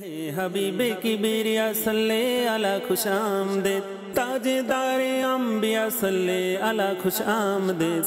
हबीबे किबरिया सल्ले अला खुश आमदीद ताजदारे अंबिया सल्ले अला खुश आमदीद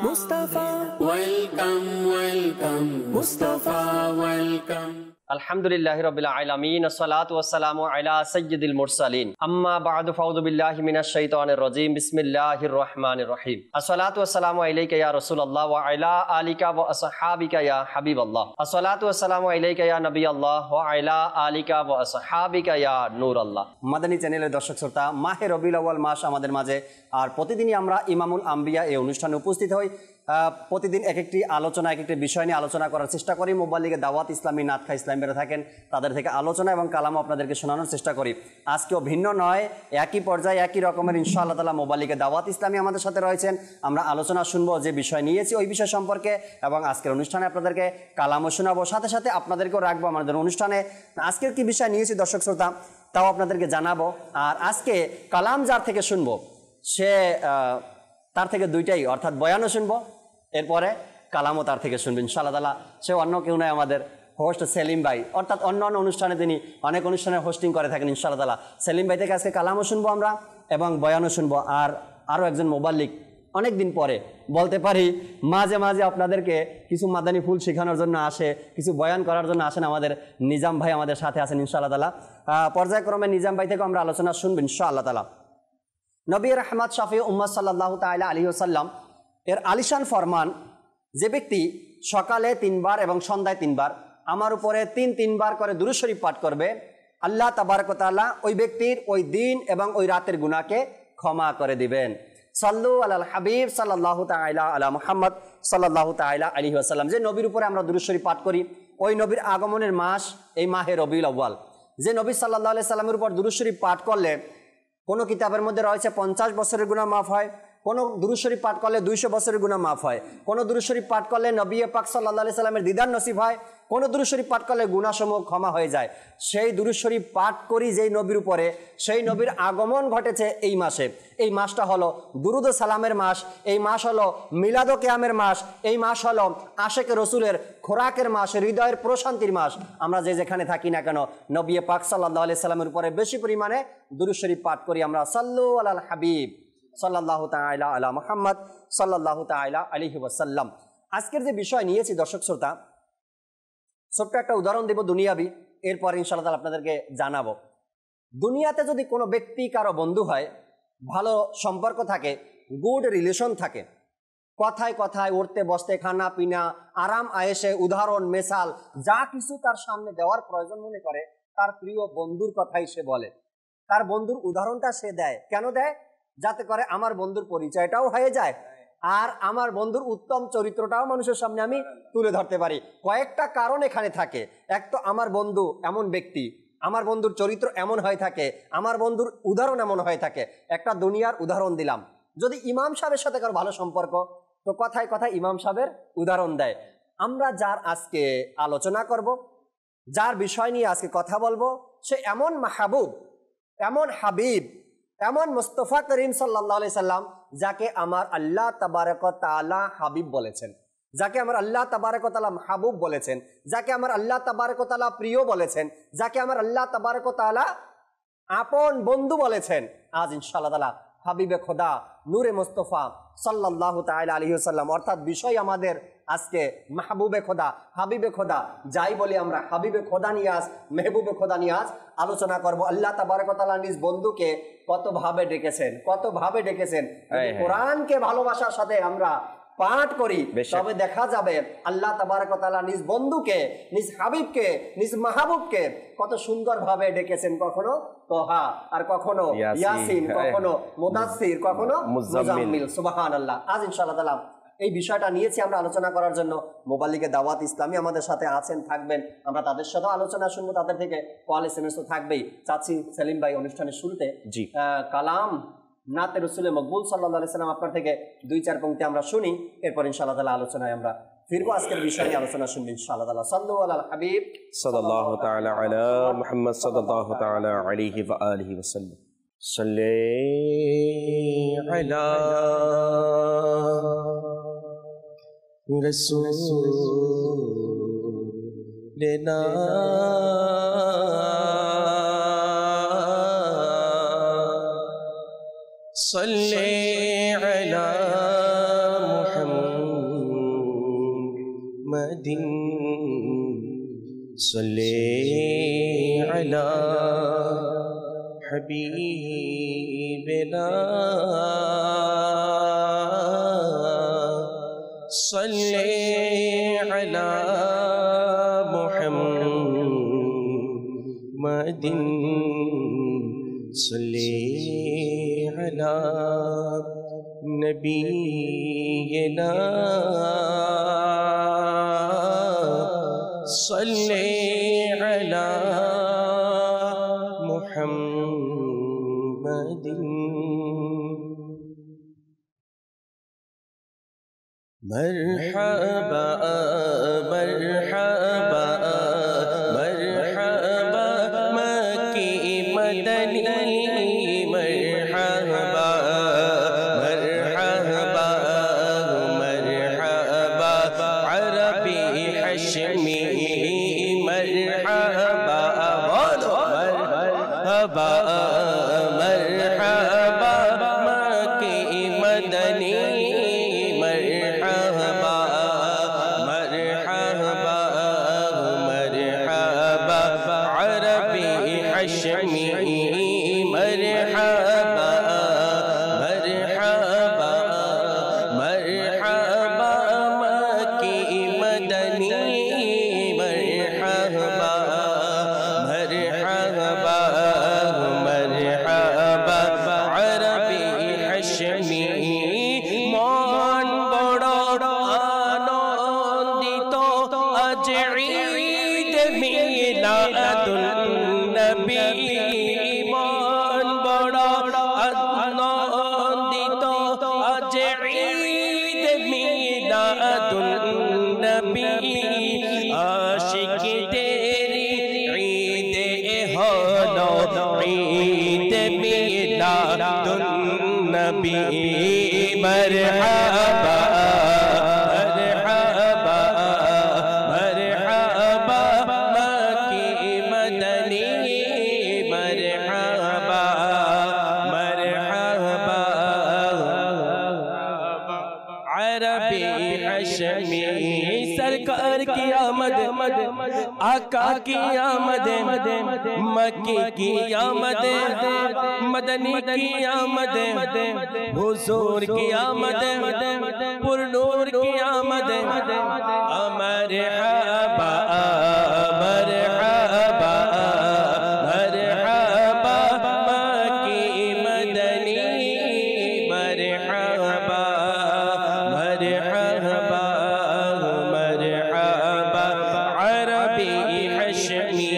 Mustafa welcome welcome Mustafa welcome. अल्हम्दुलिल्लाहि रब्बिल आलमीन अस्सलातु वस्सलामु अला सय्यिदिल मुरसलीन अम्मा बअद फ़अऊज़ु बिल्लाहि मिनश शैतानिर रजीम बिस्मिल्लाहिर रहमानिर रहीम अस्सलातु वस्सलामु अलैका या रसूलल्लाह व अला आलिका व अस्हाबिका या हबीबल्लाह अस्सलातु वस्सलामु अलैका या नबीअल्लाह व अला आलिका व अस्हाबिका या नूरल्लाह। মাদানী চ্যানেলের দর্শক শ্রোতা, মাহে রবিউল আউয়াল মাস আমাদের মাঝে, আর প্রতিদিনই আমরা ইমামুল আম্বিয়া এই অনুষ্ঠানে উপস্থিত হই। প্রতিদিন এক একটি আলোচনা, এক একটি বিষয় নিয়ে আলোচনা করার চেষ্টা করি। মোবাল্লিগে দাওয়াত ইসলামী নাতখা ইসলামীরা থাকেন, তাদের থেকে আলোচনা এবং কালামও আপনাদেরকে শোনানোর চেষ্টা করি। আজকেও ভিন্ন নয়, একই পর্যায়ে একই রকমের ইনশাআল্লাহ তাআলা মোবাল্লিগে দাওয়াত ইসলামী আমাদের সাথে রয়েছেন। আমরা আলোচনা শুনবো, যে বিষয় নিয়েছি ওই বিষয় সম্পর্কে, এবং আজকের অনুষ্ঠানে আপনাদেরকে কালামও শোনাবো, সাথে সাথে আপনাদেরকেও রাখবো আমাদের অনুষ্ঠানে। আজকের কি বিষয় নিয়েছি দর্শক শ্রোতা তাও আপনাদেরকে জানাবো। আর আজকে কালাম যার থেকে শুনবো সে তার থেকে দুইটাই, অর্থাৎ বয়ানও শুনবো, এরপরে কালামও তার থেকে শুনবেন ইনশাআল্লাহ তাআলা। সে অন্য কেউ নয়, আমাদের হোস্ট সেলিম ভাই, অর্থাৎ অন্য অন্য অনুষ্ঠানে তিনি অনেক অনুষ্ঠানে হোস্টিং করে থাকেন ইনশাআল্লাহ তাআলা। সেলিম ভাই থেকে আজকে কালামও শুনবো আমরা এবং বয়ানও শুনবো। আর আরও একজন মোবাল্লিগ অনেক দিন পরে বলতে পারি, মাঝে মাঝে আপনাদেরকে কিছু মাদানী ফুল শেখানোর জন্য আসে, কিছু বয়ান করার জন্য আসেন, আমাদের নিজাম ভাই আমাদের সাথে আছেন ইনশাআল্লাহ তাআলা। পর্যায়ক্রমে নিজাম ভাই থেকে আমরা আলোচনা শুনবো ইনশাআল্লাহ তাআলা। নবী রাহমাত শাফি উম্মাত সাল্লাল্লাহু তাআলা আলাইহি ওয়াসাল্লাম এর আলিশান ফরমান, যে ব্যক্তি সকালে 3 বার এবং সন্ধ্যায় 3 বার আমার উপরে 3 বার করে দুরূদ শরীফ পাঠ করবে, আল্লাহ তাবারক ওয়া তাআলা ওই ব্যক্তির ওই দিন এবং ওই রাতের গুনাহকে ক্ষমা করে দিবেন। সাল্লু আলাল হাবিব সাল্লাল্লাহু তাআলা আলা মুহাম্মদ সাল্লাল্লাহু তাআলা আলাইহি ওয়াসাল্লাম। যে নবীর উপরে আমরা দুরূদ শরীফ পাঠ করি, ওই নবীর আগমনের মাস এই মাহে রবিউল আউয়াল। যে নবী সাল্লাল্লাহু আলাইহি সাল্লামের উপর দুরূদ শরীফ পাঠ করলে কোনো কিতাবের মধ্যে রয়েছে 50 বছরের গুনাহ মাফ হয়, কোনো দুরূদ শরীফ পাঠ করলে 200 বছরের গুনাহ মাফ হয়, কোনো দুরূদ শরীফ পাঠ করলে নবী পাক সাল্লাল্লাহু আলাইহি সাল্লামের দিদার নসিব হয়, কোনো দুরূদ শরীফ পাঠ করলে গুনাহসমূহ ক্ষমা হয়ে যায়। সেই দুরূদ শরীফ পাঠ করি যেই নবীর উপরে, সেই নবীর আগমন ঘটেছে এই মাসে। এই মাসটা হলো দুরুদ ও সালামের মাস, এই মাস হলো মিলাদ ও কিয়ামের মাস, এই মাস হলো আশেক রসুলের খোরাকের মাস, হৃদয়ের প্রশান্তির মাস। আমরা যে যেখানে থাকি না কেন নবী পাক সাল্লাল্লাহু আলাইহি সাল্লামের উপরে বেশি পরিমাণে দুরূদ শরীফ পাঠ করি আমরা। সাল্লু আলাল হাবিব সাল্লাল্লাহু তাআলা আলা মুহাম্মদ সাল্লাল্লাহু তাআলা আলাইহি ওয়াসাল্লাম। আজকের যে বিষয় নিয়েছি দর্শক শ্রোতা, ছোট্ট একটা উদাহরণ দেব দুনিয়াবি, এরপর ইনশাআল্লাহ তাআলা আপনাদেরকে জানাবো। দুনিয়াতে যদি কোনো ব্যক্তি কারো বন্ধু হয়, ভালো সম্পর্ক থাকে, গুড রিলেশন থাকে, কথায় কথায় উঠতে বসতে, খানা পিনা, আরাম আয়েশে, উদাহরণ মেসাল যা কিছু তার সামনে দেওয়ার প্রয়োজন মনে করে, তার প্রিয় বন্ধুর কথাই সে বলে, তার বন্ধুর উদাহরণটা সে দেয়। কেন দেয়? যাতে করে আমার বন্ধুর পরিচয়টাও হয়ে যায়, আর আমার বন্ধুর উত্তম চরিত্রটাও মানুষের সামনে আমি তুলে ধরতে পারি। কয়েকটা কারণ এখানে থাকে। এক তো আমার বন্ধু এমন ব্যক্তি, আমার বন্ধুর চরিত্র এমন হয়ে থাকে, আমার বন্ধুর উদাহরণ এমন হয়ে থাকে। একটা দুনিয়ার উদাহরণ দিলাম, যদি ইমাম সাহেবের সাথে কারো ভালো সম্পর্ক, তো কথায় কথায় ইমাম সাহেবের উদাহরণ দেয়। আমরা যার আজকে আলোচনা করব, যার বিষয় নিয়ে আজকে কথা বলবো, সে এমন মাহবুব, এমন হাবিব, এমন মুস্তাফা করিম সাল্লাল্লাহু আলাইহি সাল্লাম, যাকে আমার আল্লাহ তাবারক ওয়া তাআলা হাবিব বলেছেন, যাকে আমার আল্লাহ তাবারক ওয়া তাআলা মাহবুব বলেছেন, যাকে আমার আল্লাহ তাবারক ওয়া তাআলা প্রিয় বলেছেন, যাকে আমার আল্লাহ তাবারক ওয়া তাআলা আপন বন্ধু বলেছেন। আজ ইনশাআল্লাহ তাআলা হাবিবে খোদা নূরে মুস্তাফা সাল্লাল্লাহু তাআলা আলাইহি ওয়াসাল্লাম, অর্থাৎ বিষয় আমাদের আজকে মাহবুবে খোদা, হাবিবে খোদা, যাই বলি আমরা হাবিবে খোদা নিয়ে আজ, মেহবুবে খোদা নিয়ে আজ আলোচনা করব। আল্লাহ তাবারক ওয়া তাআলা নিজ বন্ধুকে কতভাবে ডেকেছেন, কতভাবে ডেকেছেন। কোরআনকে ভালোবাসার সাথে আমরা পাঠ করি, তবে দেখা যাবে আল্লাহ তাবারক ওয়া তাআলা নিজ বন্ধুকে, নিজ হাবিবকে, নিজ মাহবুবকে কত সুন্দরভাবে ডেকেছেন। কখনো তোহা, আর কখনো ইয়াসিন, কখনো মুদাসসির, কখনো মুজাম্মিল। সুবহানাল্লাহ। আজ ইনশাআল্লাহ তাআলা এই বিষয়টা নিয়েছি আমরা আলোচনা করার জন্য। মোবাল্লিগে দাওয়াত ইসলামী আমাদের সাথে আছেন, থাকবেন, আমরা তাদের সাথে আলোচনা শুনবো, তাদের থেকে কল এসএমএস তো থাকবেই। চাচ্ছি সেলিম ভাই অনুষ্ঠানের শুরুতে কালাম নাতে রসুলে মকবুল সাল্লাল্লাহু আলাইহি সাল্লাম আপনার থেকে 2-4 পংক্তি আমরা শুনি, এরপর ইনশাআল্লাহ তাআলা আলোচনায় আমরা ফিরবো। আজকের বিষয় নিয়ে আলোচনা শুনবো ইনশাআল্লাহ তাআলা। সাল্লু আলাল হাবিব সাল্লাল্লাহু তাআলা আলা মুহাম্মদ সাল্লাল্লাহু তাআলা আলাইহি ওয়া আলিহি ওয়াসাল্লাম। সাল্লি আলা রাসূলিনা सल्ले अला मुहम्मदिन सल्ले अला हबीबिना सल्ले अला मुहम्मदिन सल्ले अला नबीना सल्ले अला मुहम्मदिन मरहबा मरहबा मरहबा मक्की मदनी मरहबा मरहबा मरहबा अरबी हश्मी मरहबा बोलो मरहबा मरहबा मक्की मदनी मरहबा मरहबा मरहबा मक्की मदनी मरहबा मरहबा अरबी हश्मी सरकार की आमद आका की आमद मक्की की आमद मदनी की आमद हुजूर की आमद पुरनूर की आमद मरहबा मरहबा मरहबा मक्की मदनी मरहबा मरहबा मरहबा अरबी हश्मी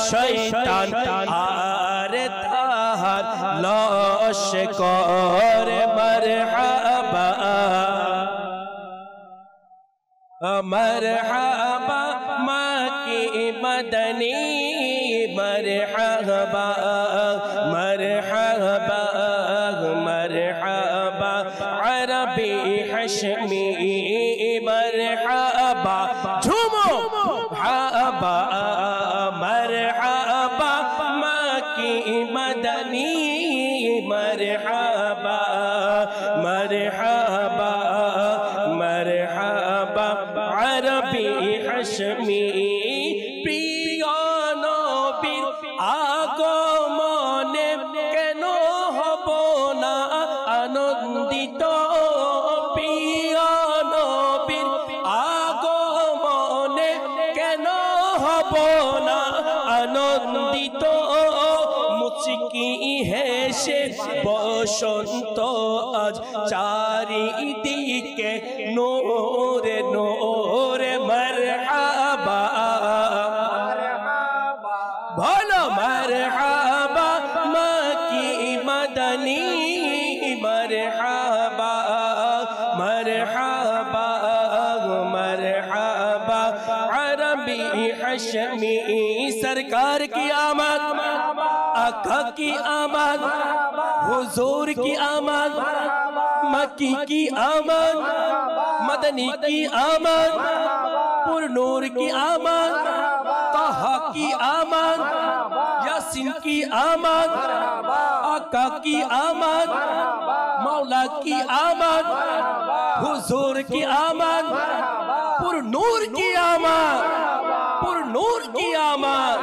शैतान आर तार लाश कर मरहबा मरहबा मक्की मदनी मरहबा मरहबा मरहबा अरबी हश्मी मरहबा झूमो मरहबा मरहबा मक्की मदनी मरहबा मरहबा मरहबा হেসে বসন্ত আজ চারিদিকে নূরে নূরে মারহাবা বলো মারহাবা মকি মদনী মারহাবা মারহাবা মারহাবা अरबी हशमी सरकार की आमद आका की आमद हुजूर की आमद मक्की की आमद मदनी की आमद पुरनूर की आमद ताहा की आमद यासीन की आमद आका की आमद मौला की आमद हुजूर की आमद पुरनूर की आमद पुरनूर की आमद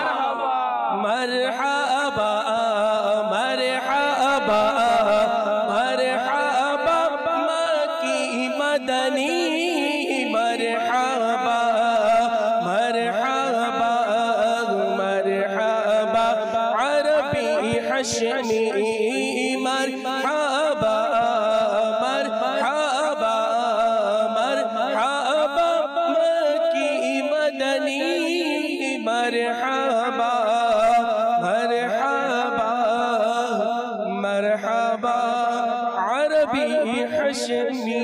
मरहबा मरहबा मरहबा मक्की मदनी मरहबा मरहबा मरहबा अरबी हशमी मरहबा मरहबा मरहबा मक्की मदनी मरहबा मरहबा मरहबा अरबी हशमी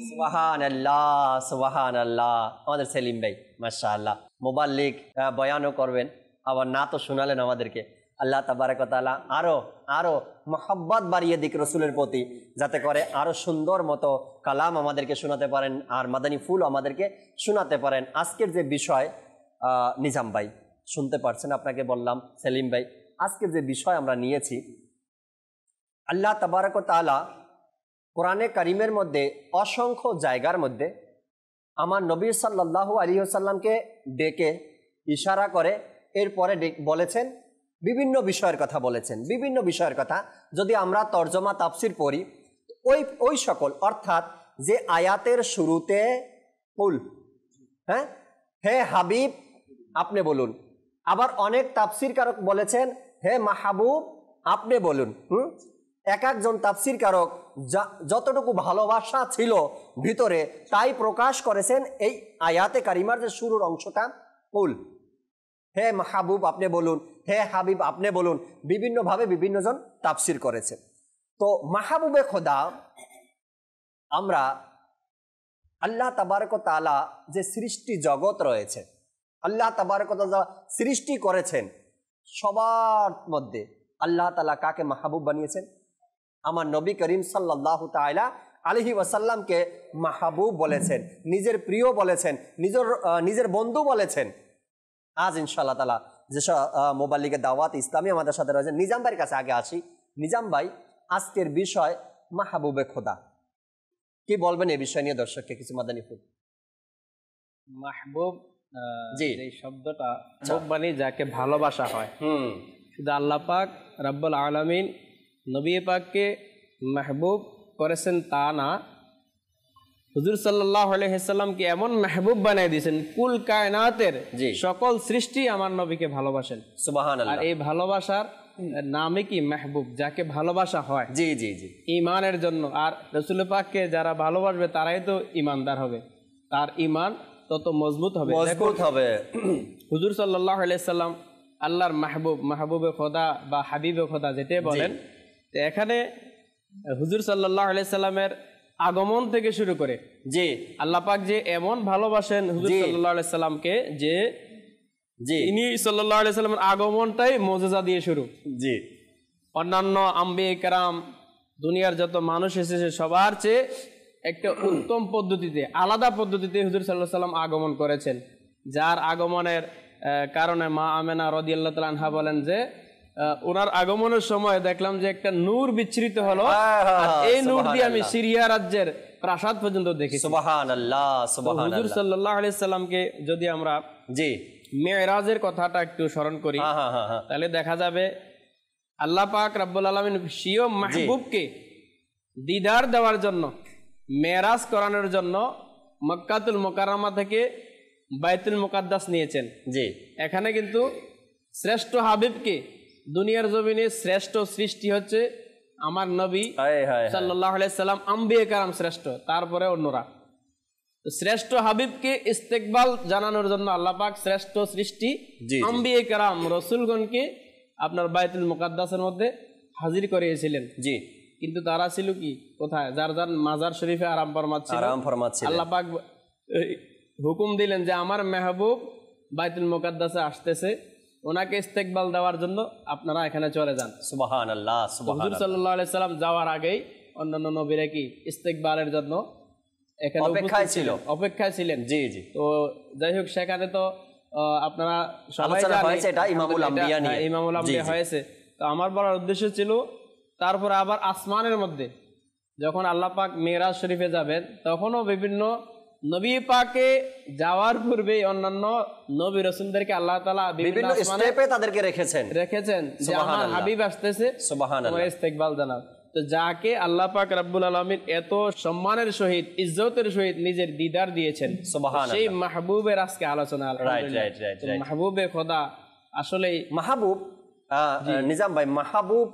সুবহানাল্লাহ সুবহানাল্লাহ। আমাদের সেলিম ভাই মাশাআল্লাহ মুবাল্লিগ বয়ানও করবেন, আবার নাতও শোনালেন আমাদেরকে। আল্লাহ তাবারক ওয়া তাআলা আরো মোহাব্বত বাড়িয়ে দিক রসুলের প্রতি, যাতে করে আরো সুন্দর মতো কালাম আমাদেরকে শোনাতে পারেন, আর মাদানী ফুল আমাদেরকে শোনাতে পারেন। আজকের যে বিষয় নিজাম ভাই শুনতে পারছেন, আপনাকে বললাম সেলিম ভাই, আজকের যে বিষয় আমরা নিয়েছি, আল্লাহ তাবারক ওয়া তাআলা কোরআনে কারিমের মধ্যে অসংখ্য জায়গার মধ্যে আমার নবী সাল্লাল্লাহু আলাইহি ওয়াসাল্লামকে ডেকে ইশারা করে এরপরে বলেছেন বিভিন্ন বিষয়ের কথা বলেছেন। বিভিন্ন বিষয়ের কথা যদি আমরা তরজমা তাফসির পড়ি, ওই সকল অর্থাৎ যে আয়াতের শুরুতে কুল, হ্যাঁ, হে হাবিব আপনি বলুন, আবার অনেক তাফসিরকারক বলেছেন হে মাহবুব আপনি বলুন। এক একজন তাফসিরকারক যতটুকু ভালোবাসা ছিল ভিতরে তাই প্রকাশ করেছেন এই আয়াতে কারিমার যে শুরুর অংশটা কুল, হে মাহবুব আপনি বলুন, হে হাবিব আপনি বলুন, বিভিন্নভাবে বিভিন্নজন তাফসির করেছে। তো মাহবুবে খোদা আমরা আল্লাহ তাবারক ওয়া তাআলা যে সৃষ্টি জগৎ রয়েছে, আল্লাহ তাবারক ওয়া তাআলা সৃষ্টি করেছেন, সবার মধ্যে আল্লাহ তাআলা কাকে মাহবুব বানিয়েছেন? আমার নবী করিম সাল্লাল্লাহু তাআলা আলাইহি ওয়াসাল্লামকে মাহবুব বলেছেন, নিজের প্রিয় বলেছেন, নিজের বন্ধু বলেছেন। আজ ইনশাআল্লাহ তাআলা যেসব মুবাল্লিগের দাওয়াত ইসলামী আমাদের সাথে রয়েছেন, নিজাম ভাইয়ের কাছে আগে আসি। নিজাম ভাই, আজকের বিষয় মাহবুবে খোদা, কি বলবেন এই বিষয় নিয়ে দর্শককে কিছু মাদানী ফুল? মাহবুব এই শব্দটা মানে যাকে ভালোবাসা হয়, শুধু আল্লাহ পাক রব্বুল আলামিন নবী পাককে মাহবুব করেছেন তা না, হুজুর সাল্লাল্লাহু আলাইহি সাল্লামকে এমন মাহবুব বানিয়ে দিয়েছেন, কুল কায়নাতের সকল সৃষ্টি আমার নবীকে ভালোবাসেন। সুবহানাল্লাহ। আর এই ভালোবাসার নামে কি মাহবুব, যাকে ভালোবাসা হয় জি জি জি ঈমানের জন্য। আর রাসূল পাককে যারা ভালোবাসবে তারাই তো ঈমানদার হবে, তার ঈমান তত মজবুত হবে। হুজুর সাল্লাল্লাহু আলাইহি সাল্লাম আল্লাহর মাহবুব, মাহবুবে খোদা বা হাবিবে খোদা যেটাই বলেন। তো এখানে হুজুর সাল্লাল্লাহু আলাইহি সাল্লামের আগমন থেকে শুরু করে জি আল্লাহ পাক যে এমন ভালোবাসেন হুজুর সাল্লাল্লাহু আলাইহি সাল্লামকে, যে ইনি সাল্লাল্লাহু আলাইহি সাল্লামের আগমনটাই মুজিজা দিয়ে শুরু। জি অন্যান্য আম্বিয়া কেরাম, দুনিয়ার যত মানুষ এসেছে সবার চেয়ে একটা উত্তম পদ্ধতিতে, আলাদা পদ্ধতিতে হুজুর সাল্লাল্লাহু আলাইহি সাল্লাম আগমন করেছেন, যার আগমনের কারণে মা আমেনা রাদিয়াল্লাহু তাআলা আনহা বলেন যে ওনার আগমনের সময় দেখলাম যে একটা নূর বিচ্ছুরিত হলো, আর এই নূর দিয়ে আমি সিরিয়া রাজ্যের প্রাসাদ পর্যন্ত দেখি। সুবহানাল্লাহ সুবহানাল্লাহ। হুজুর সাল্লাল্লাহু আলাইহি সাল্লামকে যদি আমরা মেরাজের কথাটা একটু স্মরণ করি, তাহলে দেখা যাবে আল্লাহ পাক রব্বুল আলামিন স্বীয় মাহবুবকে দিদার দেওয়ার জন্য, মেরাজ করানোর জন্য মক্কাতুল মুকাররমা থেকে বাইতুল মুকাদ্দাস নিয়েছেন। জি, এখানে কিন্তু শ্রেষ্ঠ হাবিবকে দুনিয়ার জমিনে শ্রেষ্ঠ সৃষ্টি হচ্ছে আমার নবী হায় হায় সাল্লাল্লাহু আলাইহি সাল্লাম, আম্বিয়া কারাম শ্রেষ্ঠ, তারপরে অন্যরা। তো শ্রেষ্ঠ হাবিবকে ইস্তেকবাল জানানোর জন্য আল্লাহ পাক শ্রেষ্ঠ সৃষ্টি আম্বিয়া কারাম রাসূলগণকে আপনার বাইতুল মুকাদ্দাসের মধ্যে হাজির করিয়েছিলেন। জি, কিন্তু তারা ছিল কি কোথায়? যার যার মাজার শরীফে আরাম ফরমাচ্ছিল। আল্লাহ পাক হুকুম দিলেন যে আমার মেহবুব বাইতুল মুকাদ্দাসে আসতেছে, ওনাকে ইস্তেকবাল দেওয়ার জন্য আপনারা এখানে চলে যান। সুবহানাল্লাহ, হুজুর সুবহানাল্লাহ। সাল্লাল্লাহু আলাইহি সাল্লাম যাওয়ার আগেই অন্যান্য নবীরা কি ইস্তেকবালের জন্য এখানে অপেক্ষায় ছিলেন। জি জি। তো যাই হোক, সেখানে তো আপনারা সবাই আলোচনা জানেন হয়েছে এটা ইমামুল আম্বিয়া নিয়ে। ইমামুল আম্বিয়া হয়েছে। তো আমার বলার উদ্দেশ্য ছিল, তারপরে আবার আসমানের মধ্যে যখন আল্লাহ পাক মেরাজ শরীফে যাবেন, তখনও বিভিন্ন নবী পাকে যাওয়ার পূর্বে অন্যান্য নবী রাসূলদেরকে আল্লাহ তাআলা বিভিন্ন স্টেপে তাদেরকে রেখেছেন যে আমার হাবিব আসতেছে, সুবহানাল্লাহ, ইস্তেকবাল জানাও। তো যাকে আল্লাহ পাক রব্বুল আলামিন এত সম্মানের সহিত ইজ্জতের সহিত নিজের দিদার দিয়েছেন, সুবহানাল্লাহ, সেই মাহবুবের আজকে আলোচনা। আলহামদুলিল্লাহ, মাহবুবে খোদা আসলে মাহবুব। নিজাম ভাই, মাহবুব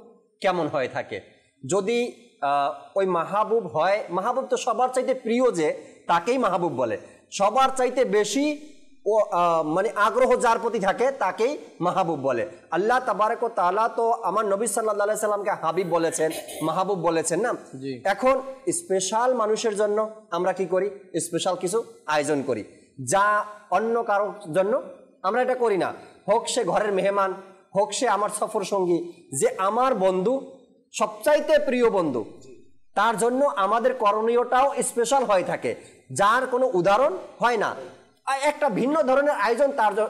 কেমন হয়ে থাকে? যদি ওই মাহবুব হয়, মাহবুব তো সবার চাইতে প্রিয়, যে তাকেই মাহবুব বলে। সবার চাইতে বেশি ও মানে আগ্রহ যার প্রতি থাকে তাকেই মাহবুব বলে। আল্লাহ তাবারক ওয়া তাআলা তো আমার নবী সাল্লাল্লাহু আলাইহি সাল্লামকে হাবিব বলেছেন, মাহবুব বলেছেন না। এখন স্পেশাল মানুষের জন্য আমরা কি করি? স্পেশাল কিছু আয়োজন করি, যা অন্য কারোর জন্য আমরা এটা করি না। হোক সে ঘরের মেহমান, হোক সে আমার সফর সঙ্গী, যে আমার বন্ধু, সবচাইতে প্রিয় বন্ধু, তার জন্য আমাদের করণীয়টাও স্পেশাল হয়ে থাকে, যার কোনো উদাহরণ হয় না। একটা ভিন্ন ধরনের আয়োজন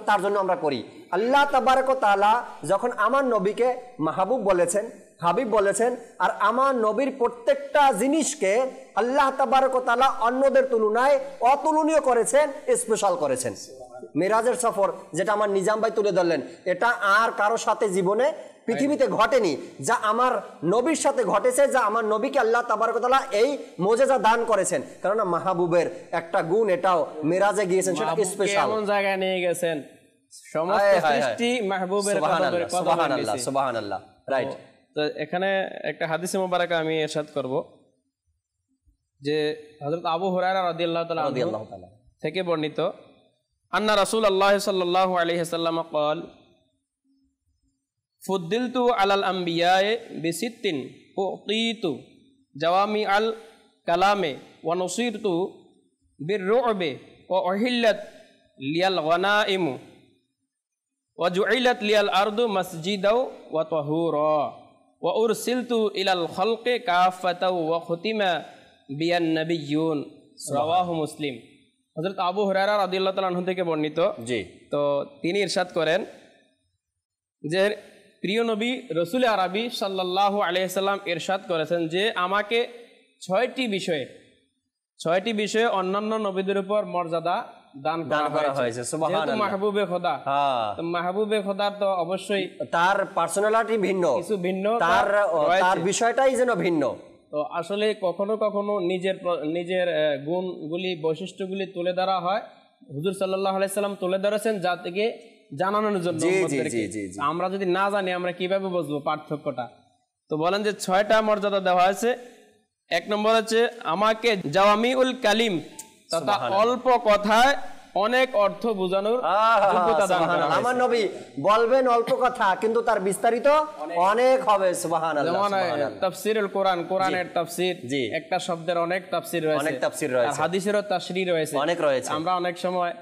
তার জন্য আমরা করি। আল্লাহ তাবারক ওয়া তাআলা যখন আমার নবীকে মাহবুব বলেছেন, হাবিব বলেছেন, আর আমার নবীর প্রত্যেকটা জিনিসকে আল্লাহ তাবারক ওয়া তাআলা অন্যদের তুলনায় অতুলনীয় করেছেন, স্পেশাল করেছেন। মেরাজের সফর, যেটা আমার নিজাম ভাই তুলে ধরলেন, এটা আর কারো সাথে জীবনে পৃথিবীতে ঘটেনি, যা আমার নবীর সাথে ঘটেছে, যা আমার নবীকে আল্লাহ তাবারক ওয়া তাআলা এই মুজিজা দান করেছেন। কারণ মাহবুবের একটা গুণ এটাও, মেরাজে গিয়েছেন, সেটা স্পেশাল। এমন জায়গায় নিয়ে গেছেন, সমস্ত সৃষ্টি মাহবুবের কথা। সুবহানাল্লাহ, সুবহানাল্লাহ, রাইট। তো এখানে একটা হাদিসে মুবারাকা আমি ইরশাদ করব, যে হযরত আবু হুরায়রা রাদিয়াল্লাহু তাআলা থেকে বর্ণিত, আন্না রাসূলুল্লাহ সাল্লাল্লাহু আলাইহি ওয়াসাল্লাম قال ফুদ্দিলতু আলাল আম্বিয়ায়ে বিসিত্তিন উতীতু জাওয়ামি আল কালামে ওয়া নুসিরতু বিররুবে ওয়া উহিল্লাত লিয়াল গনাইমু ওয়া জুইলাত লিয়াল আরদু মাসজিদাও ওয়া তাহুরা ওয়া উরসিলতু ইলাল খালকি কাফাতাও ওয়া খুতিমা বিয়ান নাবিয়্যুন। রাওয়াহু মুসলিম। হযরত আবু হুরায়রা রাদিয়াল্লাহু তাআলা আনহু থেকে বর্ণিত। জি। তো তিনি ইরশাদ করেন যে প্রিয় নবী রসুল আরবি সাল্লাল্লাহু আলাইহি সাল্লাম ইরশাদ করেছেন যে আমাকে ছয়টি বিষয়ে অন্যান্য নবীদের উপর মর্যাদা দান করা হয়েছে। সুবহানাল্লাহ, মাহবুবে খোদা। তো মাহবুবে খোদা তো অবশ্যই তার পার্সোনালিটি ভিন্ন, কিছু ভিন্ন, তার বিষয়টাই যেন ভিন্ন। তো আসলে কখনো কখনো নিজের গুণগুলি, বৈশিষ্ট্যগুলি তুলে ধরা হয়। হুজুর সাল্লাল্লাহু আলাইহি সাল্লাম তুলে ধরেছেন যা থেকে জানানোর জন্য। আমরা যদি না জানি আমরা কিভাবে বুঝবো পার্থক্যটা? তো বলেন যে 6টা মর্যাদা দেওয়া হয়েছে। 1 নম্বর হচ্ছে আমাকে জাওয়ামিউল কালিম, তথা অল্প কথায় অনেক অর্থ বোঝানোর যোগ্যতা দান করা হয়েছে। আমার নবী বলবেন অল্প কথা, কিন্তু তার বিস্তারিত অনেক হবে। সুবহানাল্লাহ। যেমন তাফসীরুল কোরআন, কোরআনের তাফসীর, একটা শব্দের অনেক তাফসীর রয়েছে, আর হাদিসেরও তাশরীহ রয়েছে, অনেক রয়েছে। আমরা অনেক সময়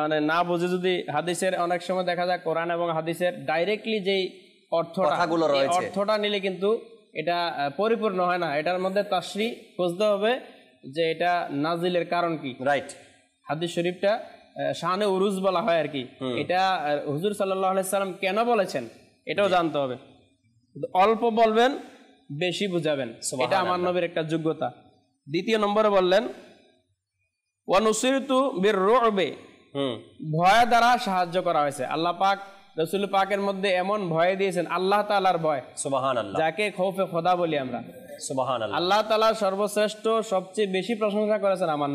মানে না বুঝে যদি হাদিসের, অনেক সময় দেখা যায় কোরআন এবং হাদিসের ডাইরেক্টলি যেই অর্থটা নিলে কিন্তু এটা পরিপূর্ণ হয় না। এটার মধ্যে তাশরীহ খুঁজতে হবে যে এটা নাজিলের কারণ কি। রাইট। হাদিস শরীফটা শানে উরুজ বলা হয় আর কি, এটা হুজুর সাল্লাল্লাহু আলাইহি সাল্লাম কেন বলেছেন এটাও জানতে হবে। অল্প বলবেন, বেশি বুঝাবেন, এটা আমার নবীর একটা যোগ্যতা। 2 নম্বরে বললেন ওয়া নুসিরতু বিররুবে, ভয় দ্বারা সাহায্য করা হয়েছে। আল্লাহ পাক রাসূল পাকের মধ্যে এমন ভয় দিয়েছেন, আল্লাহ তাআলার ভয়, সুবহানাল্লাহ, যাকে খৌফে খোদা বলি আমরা। সুবহানাল্লাহ। আল্লাহ তাআলা সর্বশ্রেষ্ঠ, সবচেয়ে বেশি প্রশংসা করেছেন আমার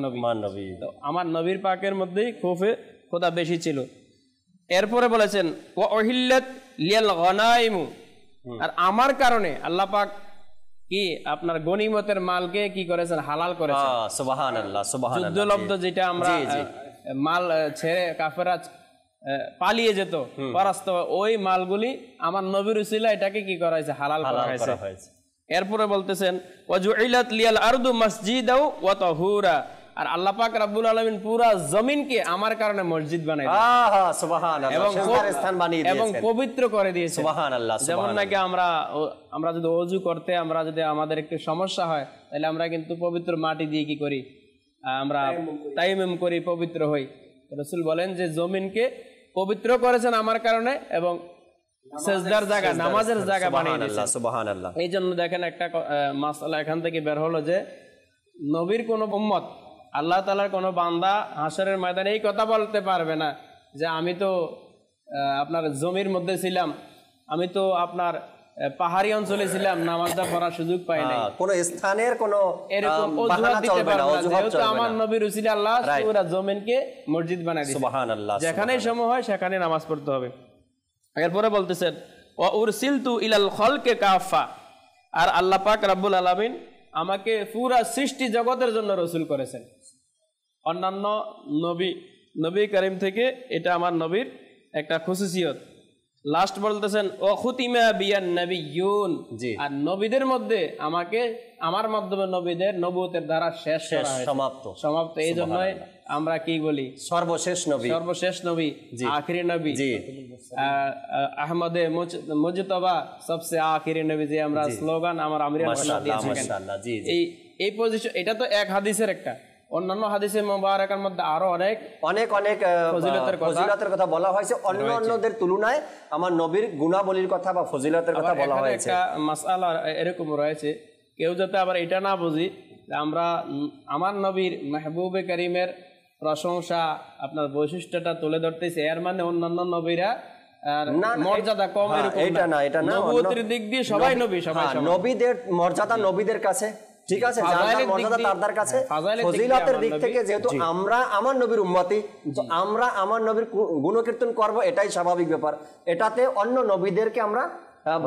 নবী। তো আমার নবীর পাকের মধ্যেই খৌফে খোদা বেশি ছিল। এরপরে বলেছেন ওয়া উহিল্লাত লিয়াল গনাইমু, আর আমার কারণে আল্লাহ পাক কি আপনার গনিমতের মালকে কি করেছেন, হালাল করেছেন। সুবহানাল্লাহ, সুবহানাল্লাহ। যুদ্ধলব্ধ যেটা আমরা মাল ছেড়ে কাফেররা পালিয়ে যেত, পরাস্ত, ওই মালগুলি আমার নবীর উসিলা এটাকে কি করা হয়েছে, হালাল করা হয়েছে। এরপরে বলতেছেন ওয়াজুইলাত লিয়াল আরদু মাসজিদাও ওয়া তাহুরা, আর আল্লাহ পাক রব্বুল আলামিন পুরা জমিনকে আমার কারণে মসজিদ বানাই দিয়েছেন, সুবহানাল্লাহ, এবং পবিত্র করে দিয়েছেন, সুবহানাল্লাহ। যেমন নাকি আমরা যদি ওযু করতে আমরা যদি আমাদের একটু সমস্যা হয়, তাহলে আমরা কিন্তু পবিত্র মাটি দিয়ে কি করি, আমরা তায়াম্মুম করি, পবিত্র হই। রাসূল বলেন যে জমিনকে পবিত্র করেছেন আমার কারণে, এবং সেজদার জায়গা, নামাজের জায়গা বানিয়ে দিয়েছেন, সুবহানাল্লাহ। এই জন্য দেখেন একটা মাসআলা এখান থেকে বের হলো যে নবীর কোন উম্মত, আল্লাহ তাআলার কোন বান্দা হাশরের ময়দানে এই কথা বলতে পারবে না যে আমি তো আপনার জমির মধ্যে ছিলাম, আমি তো আপনার পাহাড়ি অঞ্চলে ছিলাম, নামাজটা পড়ার সুযোগ পাই নাই, কোন স্থানের কোন এরকম অজুহাত দিতে পারবে না, যেহেতু আমার নবীর উসিলা আল্লাহ পুরো জমিনকে মসজিদ বানায় দিয়েছেন, সুবহানাল্লাহ। যেখানেই সময় হয় সেখানে নামাজ পড়তে হবে। এরপরে বলতেছেন ওয়া উরসিলতু ইলাল খালকি কাফা, আর আল্লাহ পাক রব্বুল আলামিন আমাকে পুরা সৃষ্টি জগতের জন্য রাসূল করেছেন। অন্যান্য নবী করিম থেকে এটা আমার নবীর একটা খাসিয়ত। লাস্ট বলতেছেন ও খুতিমা বিয়ান নবিয়্যুন, আর নবীদের মধ্যে আমাকে আমার মাধ্যমে নবীদের নবুয়তের ধারা শেষ করা হয়েছে, সমাপ্ত। এই জন্যই আমরা কি বলি, সর্বশেষ নবী, আখিরি নবী, আহমদে মুজতবা সবসে আখিরি নবী, যে আমরা স্লোগান আমার আমির এই পজিশন, এটা তো এক হাদিসের একটা। অন্যান্য হাদিসে মুবারাকার মধ্যে আরো অনেক ফজিলতের কথা বলা হয়েছে, অন্যদের তুলনায় আমার নবীর গুণাবলীর কথা বা ফজিলতের কথা বলা হয়েছে। একটা মাসআলা এরকম রয়েছে, কেউ যাতে আবার এটা না বুঝি আমরা আমার নবীর মাহবুবে করিমের প্রশংসা, আপনার বৈশিষ্ট্যটা তুলে ধরতেছে, এর মানে অন্যান্য নবীরা মর্যাদা কম, এটা না, এটা না, নবুয়তের দিক দিয়ে সবাই নবী, সবাই নবীদের মর্যাদা নবীদের কাছে, ঠিক আছে, মর্যাদা তার কাছে। ফজিলতের দিক থেকে যেহেতু আমরা আমার নবীর উম্মতি, তো আমরা আমার নবীর গুণকীর্তন করব, এটাই স্বাভাবিক ব্যাপার। এটাতে অন্য নবীদেরকে আমরা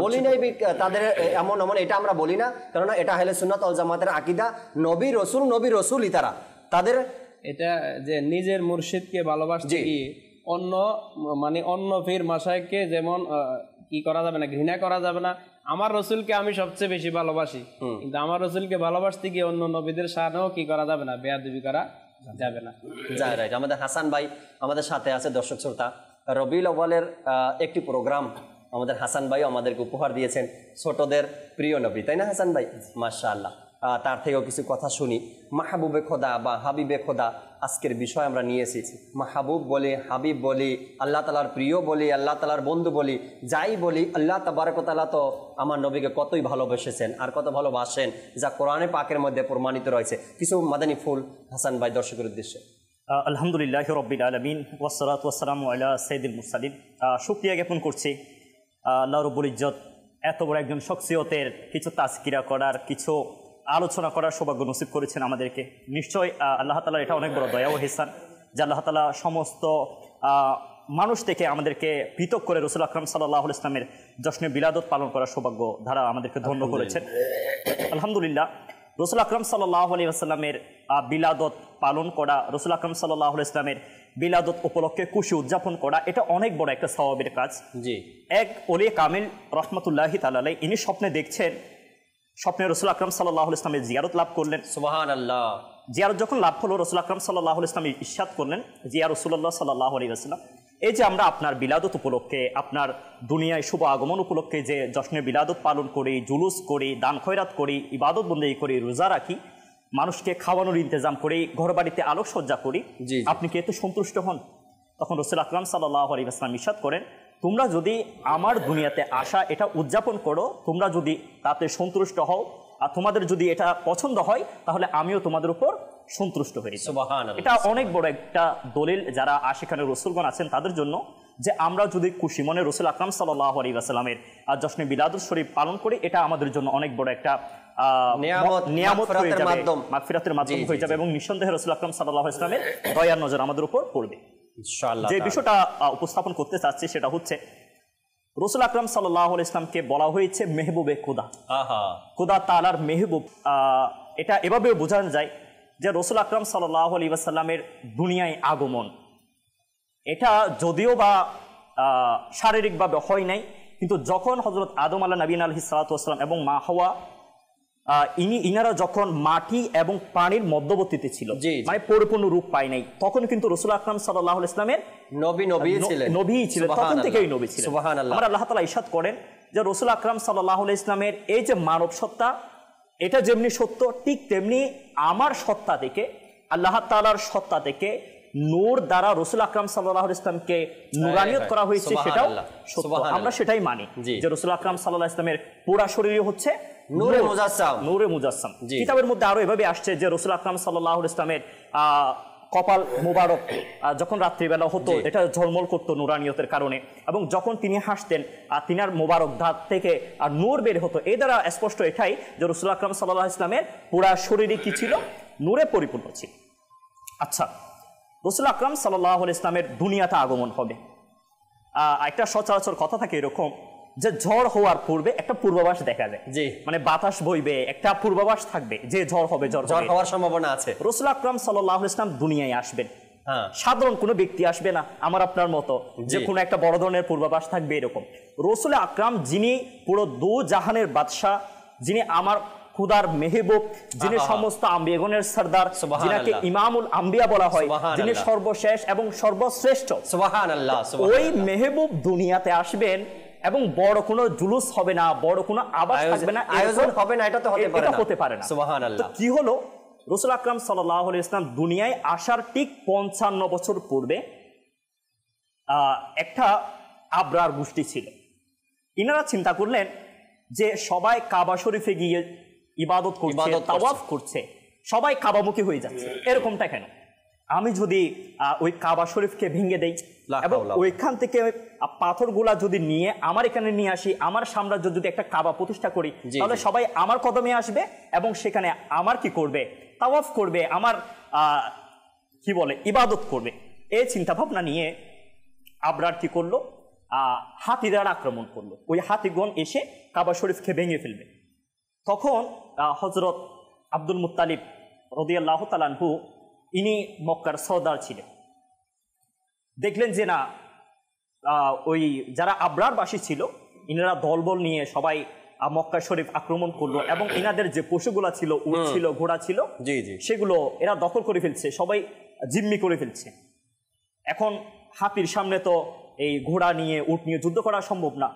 বলি নাই তাদের এমন এটা আমরা বলি না, কেননা এটা আহলে সুন্নাত ওয়াল জামাতের আকীদা। নবী রসুলই তাদের এটা যে নিজের মুর্শিদকে ভালোবাসতে গিয়ে অন্য পীর মাশায়েখকে যেমন কি করা যাবে না, ঘৃণা করা যাবে না। আমার রসুলকে আমি সবচেয়ে বেশি ভালোবাসি, কিন্তু আমার রসুলকে ভালোবাসতে গিয়ে অন্য নবীদের শানেও কি করা যাবে না, বেয়াদবি করা যাবে না। রাইট। আমাদের হাসান ভাই আমাদের সাথে আছে, দর্শক শ্রোতা। রবিউল আউয়ালের একটি প্রোগ্রাম আমাদের হাসান ভাই আমাদেরকে উপহার দিয়েছেন, ছোটদের প্রিয় নবী, তাই না হাসান ভাই? মাশাআল্লাহ। তার থেকেও কিছু কথা শুনি। মাহবুবে খোদা বা হাবিবে খোদা আজকের বিষয় আমরা নিয়ে এসেছি। মাহবুব বলি, হাবিব বলি, আল্লাহ তালার প্রিয় বলি, আল্লাহ তালার বন্ধু বলি, যাই বলি, আল্লাহ তাবারক ওয়া তাআলা তো আমার নবীকে কতই ভালোবেসেছেন আর কত ভালোবাসেন, যা কোরআনে পাকের মধ্যে প্রমাণিত রয়েছে। কিছু মাদানী ফুল হাসান ভাই দর্শকের উদ্দেশ্যে। আলহামদুলিল্লাহ রাব্বিল আলামিন ওয়াসসালাতু ওয়াসসালামু আলা সাইয়্যিদিল মুরসালিন। শুকরিয়া জ্ঞাপন করছি আল্লাহ রাব্বুল ইজ্জত এত বড় একজন শখসিয়তের কিছু তাজকিরা করার, কিছু আলোচনা করার সৌভাগ্য নসিব করেছেন আমাদেরকে। নিশ্চয় আল্লাহ তাআলা এটা অনেক বড় দয়া ও ইহসান যে আল্লাহ তাআলা সমস্ত মানুষ থেকে আমাদেরকে পৃথক করে রাসূল আকরাম সাল্লাল্লাহু আলাইহি ওয়াসাল্লামের জশ্নে বিলাদত পালন করার সৌভাগ্য ধারা আমাদেরকে ধন্য করেছেন। আলহামদুলিল্লাহ। রাসূল আকরাম সাল্লাল্লাহু আলাইহি ওয়াসাল্লামের বিলাদত পালন করা, রাসূল আকরাম সাল্লাল্লাহু আলাইহি ওয়াসাল্লামের বিলাদত উপলক্ষে খুশি উদযাপন করা, এটা অনেক বড় একটা সওয়াবের কাজ। জি। এক ওলি কামিল রাহমাতুল্লাহি তাআলা আলাইহি, ইনি স্বপ্নে দেখছেন, স্বপ্নে রাসূল আকরাম সাল্লাল্লাহু আলাইহি ওয়াসাল্লামের জিয়ারত লাভ করলেন। সুবহানাল্লাহ। জিয়ারত যখন লাভ হলো, রাসূল আকরাম সাল্লাল্লাহু আলাইহি ওয়াসাল্লাম ইরশাদ করলেন যে ইয়া রাসূলুল্লাহ সাল্লাল্লাহু আলাইহি ওয়াসাল্লাম, এই যে আমরা আপনার বিলাদত উপলক্ষে, আপনার দুনিয়ায় শুভ আগমন উপলক্ষে যে জশ্নে বিলাদত পালন করি, জুলুস করি, দান খয়রাত করি, ইবাদত বন্দেগী করি, রোজা রাখি, মানুষকে খাওয়ানোর ইন্তজাম করি, ঘর বাড়িতে আলোকসজ্জা করি, আপনি কি এতে সন্তুষ্ট হন? তখন রাসূল আকরাম সাল্লাল্লাহু আলাইহি ওয়াসাল্লাম ইরশাদ করেন, তোমরা যদি আমার দুনিয়াতে আসা এটা উদযাপন করো, তোমরা যদি তাতে সন্তুষ্ট হও আর তোমাদের যদি এটা পছন্দ হয়, তাহলে আমিও তোমাদের উপর সন্তুষ্ট হই। সুবহানাল্লাহ। এটা অনেক বড় একটা দলিল যারা আশিকানে রাসূলগণ আছেন তাদের জন্য, যে আমরা যদি খুশি মনে রাসূল আকরাম সাল্লাল্লাহু আলাইহি ওয়াসাল্লামের জশ্নে বিলাদুল শরীফ পালন করি, এটা আমাদের জন্য অনেক বড় একটা নিয়ামত হয়ে যাবে, মাগফিরাতের মাধ্যম হয়ে যাবে, এবং নিঃসন্দেহে রাসূল আকরাম সাল্লাল্লাহু আলাইহি ওয়াসাল্লামের দয়ার নজর আমাদের উপর পড়বে ইনশাআল্লাহ। যে বিষয়টা উপস্থাপন করতে চাচ্ছি সেটা হচ্ছে রসুল আকরাম সাল্লাল্লাহু আলাইহি ইসলামকে বলা হয়েছে মেহবুবে খুদা, আহা, খুদা তাআলার মেহবুব। এটা এভাবেও বোঝানো যায় যে রসুল আকরাম সাল্লাল্লাহু আলাইহি ওয়াসাল্লামের দুনিয়ায় আগমন এটা যদিও বা শারীরিকভাবে হয় নাই, কিন্তু যখন হযরত আদম আলাইহিস সালাতু ওয়াস সালাম এবং মা হাওয়া ইনারা যখন মাটি এবং পানির মধ্যবর্তীতে ছিল, মানে পরিপূর্ণ রূপ পায় নাই, তখন কিন্তু রাসূল আকরাম সাল্লাল্লাহু আলাইহি ইসলামের নবী ছিলেন, তখন থেকেই নবী ছিলেন। সুবহানাল্লাহ। আমরা আল্লাহ তাআলা ইরশাদ করেন যে রাসূল আকরাম সাল্লাল্লাহু আলাইহি ইসলামের এই যে মানব সত্তা, এটা যেমনি সত্য, ঠিক তেমনি আমার সত্তা থেকে, আল্লাহ তাআলার সত্তা থেকে নূর দ্বারা রাসূল আকরাম সাল্লাল্লাহু আলাইহি ইসলামকে নূরানিয়ত করা হয়েছে, সেটাও সত্য। আমরা সেটাই মানি যে রাসূল আকরাম সাল্লাল্লাহু আলাইহি ইসলামের পুরা শরীরই হচ্ছে নূরে মুজাসসাম, নূরে মুজাসসাম। কিতাবের মধ্যে আরো এভাবে আসছে যে রাসূল আকরাম সাল্লাল্লাহু আলাইহি ইসলামের কপাল মুবারক যখন রাত্রিবেলা হতো, এটা ঝলমল করতো নূরানিয়তের কারণে, এবং যখন তিনি হাসতেন তিনার মুবারক দাঁত থেকে নূর বের হতো। এই দ্বারা স্পষ্ট এটাই যে রাসূল আকরাম সাল্লাল্লাহু আলাইহি ইসলামের পুরা শরীরই কি ছিল? নূরে পরিপূর্ণ ছিল। আচ্ছা, রাসূল আকরাম সাল্লাল্লাহু আলাইহি ইসলামের দুনিয়াতে আগমন হবে। একটা সচরাচর কথা থাকে এরকম যে ঝড় হওয়ার পূর্বে একটা পূর্বাভাস দেখা যায়, মানে বাতাস বইবে, একটা পূর্বাভাস থাকবে যে ঝড় হবে, ঝড় হওয়ার সম্ভাবনা আছে। রাসূল আকরাম সাল্লাল্লাহু আলাইহি ইসলাম দুনিয়ায় আসবেন, সাধারণ কোনো ব্যক্তি আসবে না, আমার আপনার মতো যে কোনো একটা বড় ধরনের পূর্বাভাস থাকবে এরকম। রাসূল আকরাম যিনি পুরো দু জাহানের বাদশা, যিনি আমার খুদার মেহবুব, যিনি সমস্ত আম্বিয়াগণের সরদার, যিনাকে ইমামুল আম্বিয়া বলা হয়, যিনি সর্বশেষ এবং সর্বশ্রেষ্ঠ, সুবহানাল্লাহ, ওই মেহবুব দুনিয়াতে আসবেন এবং বড় কোনো জুলুস হবে না, বড় কোনো আবাস থাকবে না, আয়োজন হবে না, এটা তো হতে পারে না। সুবহানাল্লাহ। কি হলো? রাসূল আকরাম সাল্লাল্লাহু আলাইহি ওয়াসাল্লাম দুনিয়ায় আসার ঠিক 55 বছর পূর্বে একটা আবরার গোষ্ঠী ছিল। ইনারা চিন্তা করলেন যে সবাই কাবা শরীফে গিয়ে ইবাদত করছে, তাওয়াফ করছে, সবাই কাবামুখী হয়ে যাচ্ছে, এরকমটা কেন? আমি যদি ওই কাবা শরীফকে ভেঙে দেই এবং ওইখান থেকে পাথরগুলা যদি নিয়ে আমার এখানে নিয়ে আসি, আমার সাম্রাজ্য যদি একটা কাবা প্রতিষ্ঠা করি, তাহলে সবাই আমার কদমে আসবে এবং সেখানে আমার কি করবে? তাওয়াফ করবে, আমার কি বলে ইবাদত করবে। এই চিন্তা ভাবনা নিয়ে আবরার কি করলো? হাতি দ্বারা আক্রমণ করলো। ওই হাতিগণ এসে কাবা শরীফকে ভেঙে ফেলবে। তখন হযরত আব্দুল মুত্তালিব রাদিয়াল্লাহু তাআলা আনহু, ইনি মক্কার সর্দার ছিলেন, দেখলেন যে না, ওই যারা আবরারবাসী ছিল ইনারা দলবল নিয়ে সবাই মক্কা শরীফ আক্রমণ করলো এবং ইনাদের যে পশুগুলা ছিল, উট ছিল, ঘোড়া ছিল, সেগুলো এরা দখল করে ফেলছে, সবাই জিম্মি করে ফেলছে। এখন হাতির সামনে তো এই ঘোড়া নিয়ে, উট নিয়ে যুদ্ধ করা সম্ভব না।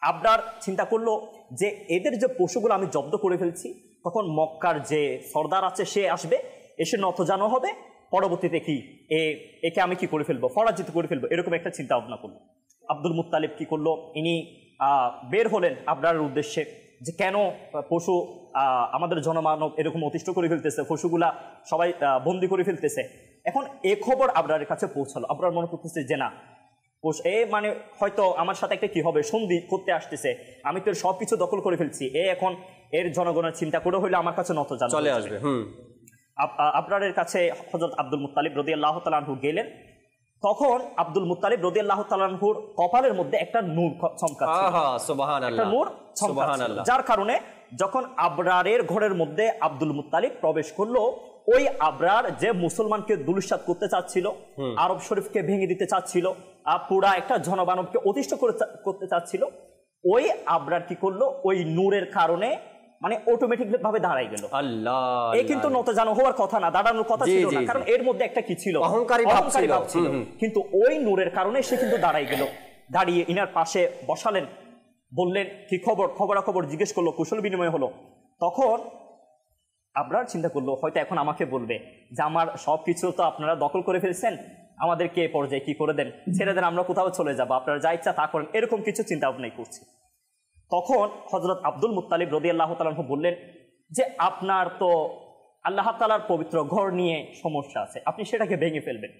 আবরার চিন্তা করলো যে এদের যে পশুগুলো আমি জব্দ করে ফেলছি, তখন মক্কার যে সর্দার আছে সে আসবে, এসে নতজানো হবে, পরবর্তীতে কি একে আমি কি করে ফেলবো, পরাজিত করে ফেলবো, এরকম একটা চিন্তা ভাবনা করলো। আব্দুল মুত্তালিব কি করলো? ইনি বের হলেন আবরারের উদ্দেশ্যে যে কেন পশু আমাদের জনমানব এরকম অতিষ্ঠ করে ফেলতেছে, পশুগুলা সবাই বন্দি করে ফেলতেছে। এখন এ খবর আবরারের কাছে পৌঁছালো। আবরার মনে করতেছে যে না, মানে হয়তো আমার সাথে একটা কি হবে, সন্ধি করতে আসতেছে, আমি তো সবকিছু দখল করে ফেলছি, এখন এর জনগণের চিন্তা করে হইলে আমার কাছে নতজানো চলে আসবে। আবরারের কাছে হযরত আব্দুল মুত্তালিব রাদিয়াল্লাহু তাআলা আনহু গেলেন। তখন আব্দুল মুত্তালিব রাদিয়াল্লাহু তাআলা আনহুর কপালের মধ্যে একটা নূর চমকাচ্ছে, সুবহানাল্লাহ, একটা নূর চমকাচ্ছে, যার কারণে যখন আবরারের ঘরের মধ্যে আব্দুল মুত্তালিব প্রবেশ করলো, ওই আবরার যে মুসলমানকে দুলিশাত করতে চাচ্ছিল, আরব শরীফকে ভেঙে দিতে চাচ্ছিল, পুরা একটা জনমানবকে অতিষ্ঠ করতে চাচ্ছিল, ওই আবরার কি করলো? ওই নূরের কারণে মানে অটোমেটিক ভাবে দাঁড়াই গেল। আল্লাহ, এই কিন্তু নতজানো হওয়ার কথা না, দাঁড়ানোর কথা ছিল না, কারণ এর মধ্যে একটা কি ছিল? অহংকারী ভাব ছিল। কিন্তু ওই নূরের কারণে সে কিন্তু দাঁড়াই গেল। দাঁড়িয়ে ইনার পাশে বসালেন, বললেন কি খবর, খবরাখবর জিজ্ঞেস করলো, কুশল বিনিময় হলো। তখন আবরার চিন্তা করলো হয়তো এখন আমাকে বলবে যে আমার সবকিছু তো আপনারা দখল করে ফেলছেন, আমাদেরকে পর্যায়ে কি করে দেন, ছেড়ে দেন, আমরা কোথাও চলে যাবো, আপনারা যা ইচ্ছা তা করেন, এরকম কিছু চিন্তা ভাবনাই করছে। তখন হযরত আব্দুল মুত্তালিব রাদিয়াল্লাহু তাআলা আনহু বললেন যে আপনার তো আল্লাহ তাআলার পবিত্র ঘর নিয়ে সমস্যা আছে, আপনি সেটাকে ভেঙে ফেলবেন,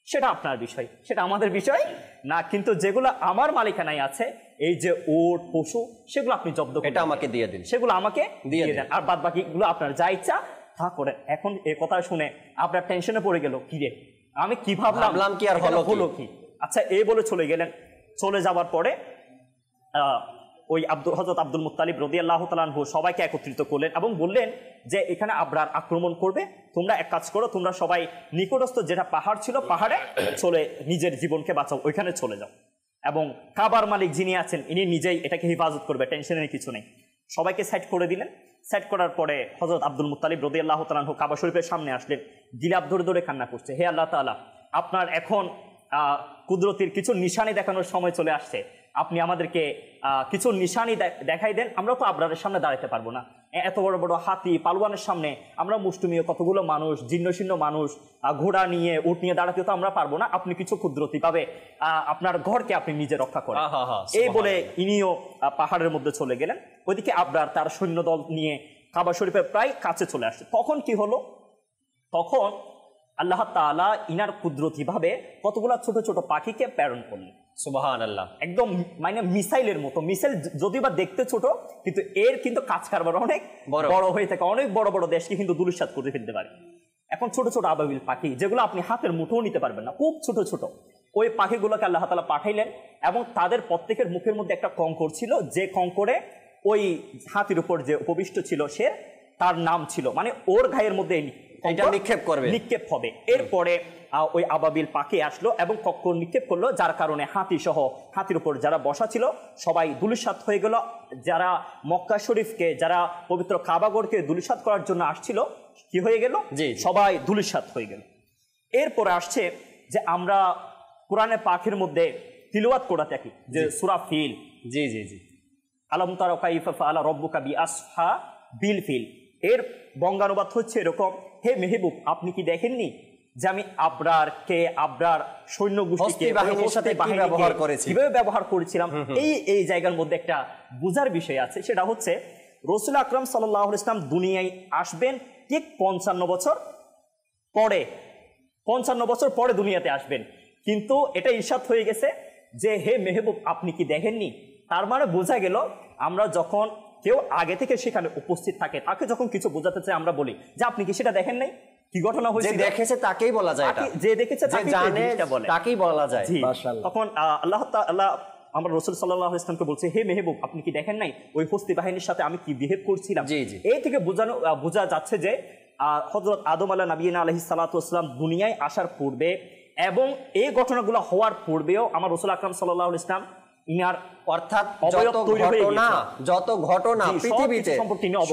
সেটা আপনার বিষয়, সেটা আমাদের বিষয় না, কিন্তু যেগুলো আমার মালিকানায় আছে, এই যে উট, পশু, সেগুলো আপনি জব্দ করে এটা আমাকে দিয়ে দিন, সেগুলো আমাকে দিয়ে দেন, আর বাদ বাকিগুলো আপনার যা ইচ্ছা তা করেন। এখন এই কথা শুনে আপনার টেনশনে পড়ে গেল, কি রে আমি কি ভাবলাম কি আর হলো কি। আচ্ছা, এই বলে চলে গেলেন। চলে যাওয়ার পরে ওই হযরত আব্দুল মুত্তালিব রাদিয়াল্লাহু তাআলা আনহু সবাইকে একত্রিত করলেন এবং বললেন যে এখানে আবরার আক্রমণ করবে, তোমরা এক কাজ করো, তোমরা সবাই নিকটস্থ যেটা পাহাড় ছিল পাহাড়ে চলে নিজের জীবনকে বাঁচাও, ওইখানে চলে যাও, এবং কাবার মালিক যিনি আছেন ইনি নিজেই এটাকে হেফাজত করবে, টেনশনের কিছু নেই। সবাইকে সেট করে দিলেন। সেট করার পরে হযরত আব্দুল মুত্তালিব রাদিয়াল্লাহু তাআলা আনহু কাবা শরীফের সামনে আসলেন, গিলাপ ধরে ধরে কান্না করছে, হে আল্লাহ তাআলা, আপনার এখন কুদরতির কিছু নিশানি দেখানোর সময় চলে আসছে, আপনি আমাদেরকে কিছু নিশানি দেখাই দেন, আমরা তো আবরারের সামনে দাঁড়াতে পারবো না, এত বড় বড় হাতি পালওয়ানের সামনে আমরা মুষ্টিমেয় কতগুলো মানুষ, জীর্ণশীর্ণ মানুষ, ঘোড়া নিয়ে উট নিয়ে দাঁড়াতে তো আমরা পারবো না, আপনি কিছু কুদরতি পাবে আপনার ঘরকে আপনি নিজে রক্ষা করেন। এই বলে ইনিও পাহাড়ের মধ্যে চলে গেলেন। ওইদিকে আবরার তার সৈন্যদল নিয়ে কাবা শরীফের প্রায় কাছে চলে আসছে। তখন কি হলো, তখন আল্লাহ তাআলা ইনার কুদরতি ভাবে কতগুলা ছোট ছোট পাখিকে প্রেরণ করলেন। সুবহানাল্লাহ। একদম মানে মিসাইলের মতো। মিসাইল যদিও বা দেখতে ছোট, কিন্তু এর কিন্তু কাজ কারবার অনেক বড় হয়ে থাকে, অনেক বড় বড় দেশকে কিন্তু ধূলিসাৎ করে ফেলতে পারে। এখন ছোট ছোট আবাবিল পাখি যেগুলো আপনি হাতের মুঠোও নিতে পারবেন না, খুব ছোট ছোট, ওই পাখিগুলোকে আল্লাহ তাআলা পাঠাইলেন এবং তাদের প্রত্যেকের মুখের মধ্যে একটা কঙ্কর ছিল, যে কঙ্করে ওই হাতির উপর যে উপবিষ্ট ছিল সে, তার নাম ছিল, মানে ওর গায়ের মধ্যে এটা নিক্ষেপ হবে। এরপরে ওই আবাবিল পাখি আসলো এবং কঙ্কর নিক্ষেপ করলো, যার কারণে হাতি সহ হাতির উপর যারা বসা ছিল সবাই ধূলিসাৎ হয়ে গেল। যারা মক্কা শরীফকে, যারা পবিত্র কাবাগরকে ধূলিসাৎ করার জন্য আসছিল, কি হয়ে গেল, সবাই ধূলিসাৎ হয়ে গেল। এরপরে আসছে যে আমরা কোরআনে পাখির মধ্যে তিলাওয়াত করে থাকি যে সূরা ফিল, জি জি জি, আলাম তারা কাইফা ফাআলা রাব্বুকা বিআসহাবিল ফিল, এর বঙ্গানুবাদ হচ্ছে এরকম, হে মেহবুব আপনি কি দেখেননি যে আমি আবরার সৈন্য গোষ্ঠীকে কিভাবে ব্যবহার করেছিলাম। এই জায়গার মধ্যে একটা বুঝার বিষয় আছে, সেটা হচ্ছে রাসূল আকরাম সাল্লাল্লাহু আলাইহি ওয়াসাল্লাম দুনিয়ায় আসবেন ঠিক 55 বছর পরে দুনিয়াতে আসবেন, কিন্তু এটা ইরশাদ হয়ে গেছে যে হে মেহবুব আপনি কি দেখেননি। তার মানে বোঝা গেল আমরা যখন কেউ আগে থেকে সেখানে উপস্থিত থাকে, তাকে যখন কিছু বোঝাতে চাই আমরা বলি যে আপনি কি সেটা দেখেন নাই, কি ঘটনা হয়েছে, যে দেখেছে তাকেই বলা যায়, যে দেখেছে তাকেই বলা যায়। তখন আল্লাহ তাআলা আমরা রাসূল সাল্লাল্লাহু আলাইহি ওয়াসাল্লামকে বলছে, হে মেহবুব আপনি কি দেখেন নাই ওই হস্তি বাহিনীর সাথে আমি কি বিহেভ করছিলাম। এই থেকে বোঝা যাচ্ছে যে হযরত আদম আলাইহিস সালাতু ওয়াস সালাম দুনিয়ায় আসার পূর্বে এবং এই ঘটনাগুলো হওয়ার পূর্বেও আমার রাসূল আকরাম সাল্লাল্লাহু আলাইহি ওয়াসাল্লাম ইনার, অর্থাৎ যত ঘটনা পৃথিবীতে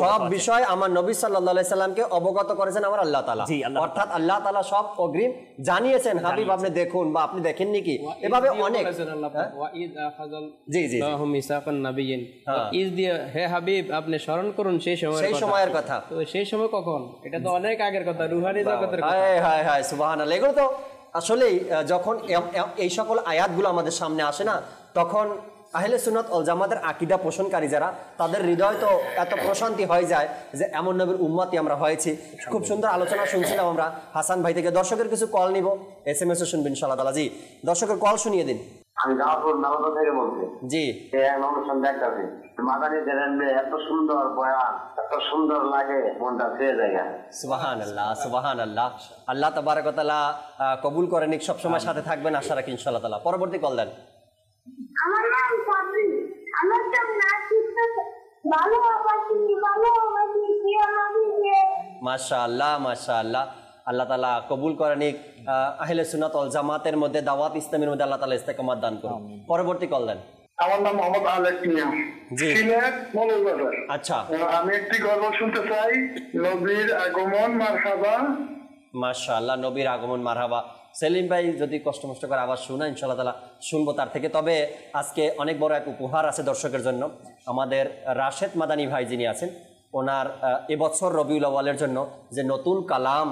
সব বিষয় আমার নবী সাল্লাল্লাহু আলাইহি সাল্লামকে অবগত করেছেন আমার আল্লাহ তাআলা, অর্থাৎ আল্লাহ তাআলা সব অগ্রিম জানিয়েছেন। হাবিব আপনি দেখুন বা আপনি দেখেননি কি, এভাবে অনেক। জি জি, মিসাকান নাবিয়িন, ইজ দিয়ে হে হাবিব আপনি স্মরণ করুন সেই সময়ের কথা। তো সেই সময় কখন, এটা তো অনেক আগের কথা, রুহানি জগতের কথা। হায় হায় সুবহানাল্লাহ। এগুলো তো আসলেই যখন এই সকল আয়াতগুলো আমাদের সামনে আসে না, তখন আহলে সুন্নাত ওয়াল জামাতের আকীদা পোষণকারী যারা, তাদের হৃদয় তো এত প্রশান্তি হয়ে যায় যে এমন নবীর উম্মতি আমরা হয়েছি। খুব সুন্দর আলোচনা শুনছিলাম আমরা হাসান ভাই থেকে। দর্শকের কিছু কল নিব, SMS ও শুনবেন ইনশাআল্লাহ তাআলা। জি দর্শকের কল শুনিয়ে দিন। আমি জামালপুর নালন্দা থেকে বলছি। জি, অনুষ্ঠান দেখতেছি, মাদানী জেনারেলে এত সুন্দর বয়ান, এত সুন্দর লাগে, মনটা ছুঁয়ে যায়। সুবহানাল্লাহ সুবহানাল্লাহ। আল্লাহ তাবারক ওয়া তাআলা কবুল করেন, সব সময় সাথে থাকবেন আশা রাখি ইনশাআল্লাহ তাআলা। পরবর্তী কল দেন। আমার নাম সাবরি, আমার তো নাচ মাশাআল্লাহ মাশাআল্লাহ। আল্লাহ তাআলা কবুল করেন, আহলে সুন্নাত ওয়াল জামাতের মধ্যে, দাওয়াত ইসলামের মধ্যে আল্লাহ তাআলা ইস্তেকামাত দান করুন। পরবর্তী কল দেন। আমার নাম মোহাম্মদ আলেক মিয়া, সিলেট মৌলভীবাজার। আচ্ছা, আমি একটি গল্প শুনতে চাই, নবীর আগমন মারহাবা। মাশাআল্লাহ, নবীর আগমন মারহাবা। সেলিম ভাই যদি কষ্ট করে আবার শোনা ইনশাআল্লাহ তাআলা শুনবো তার থেকে। তবে আজকে অনেক বড় এক উপহার আছে দর্শকের জন্য। আমাদের রাশেদ মাদানী ভাই যিনি আছেন, ওনার এবছর রবিউল আউয়ালের জন্য যে নতুন কালাম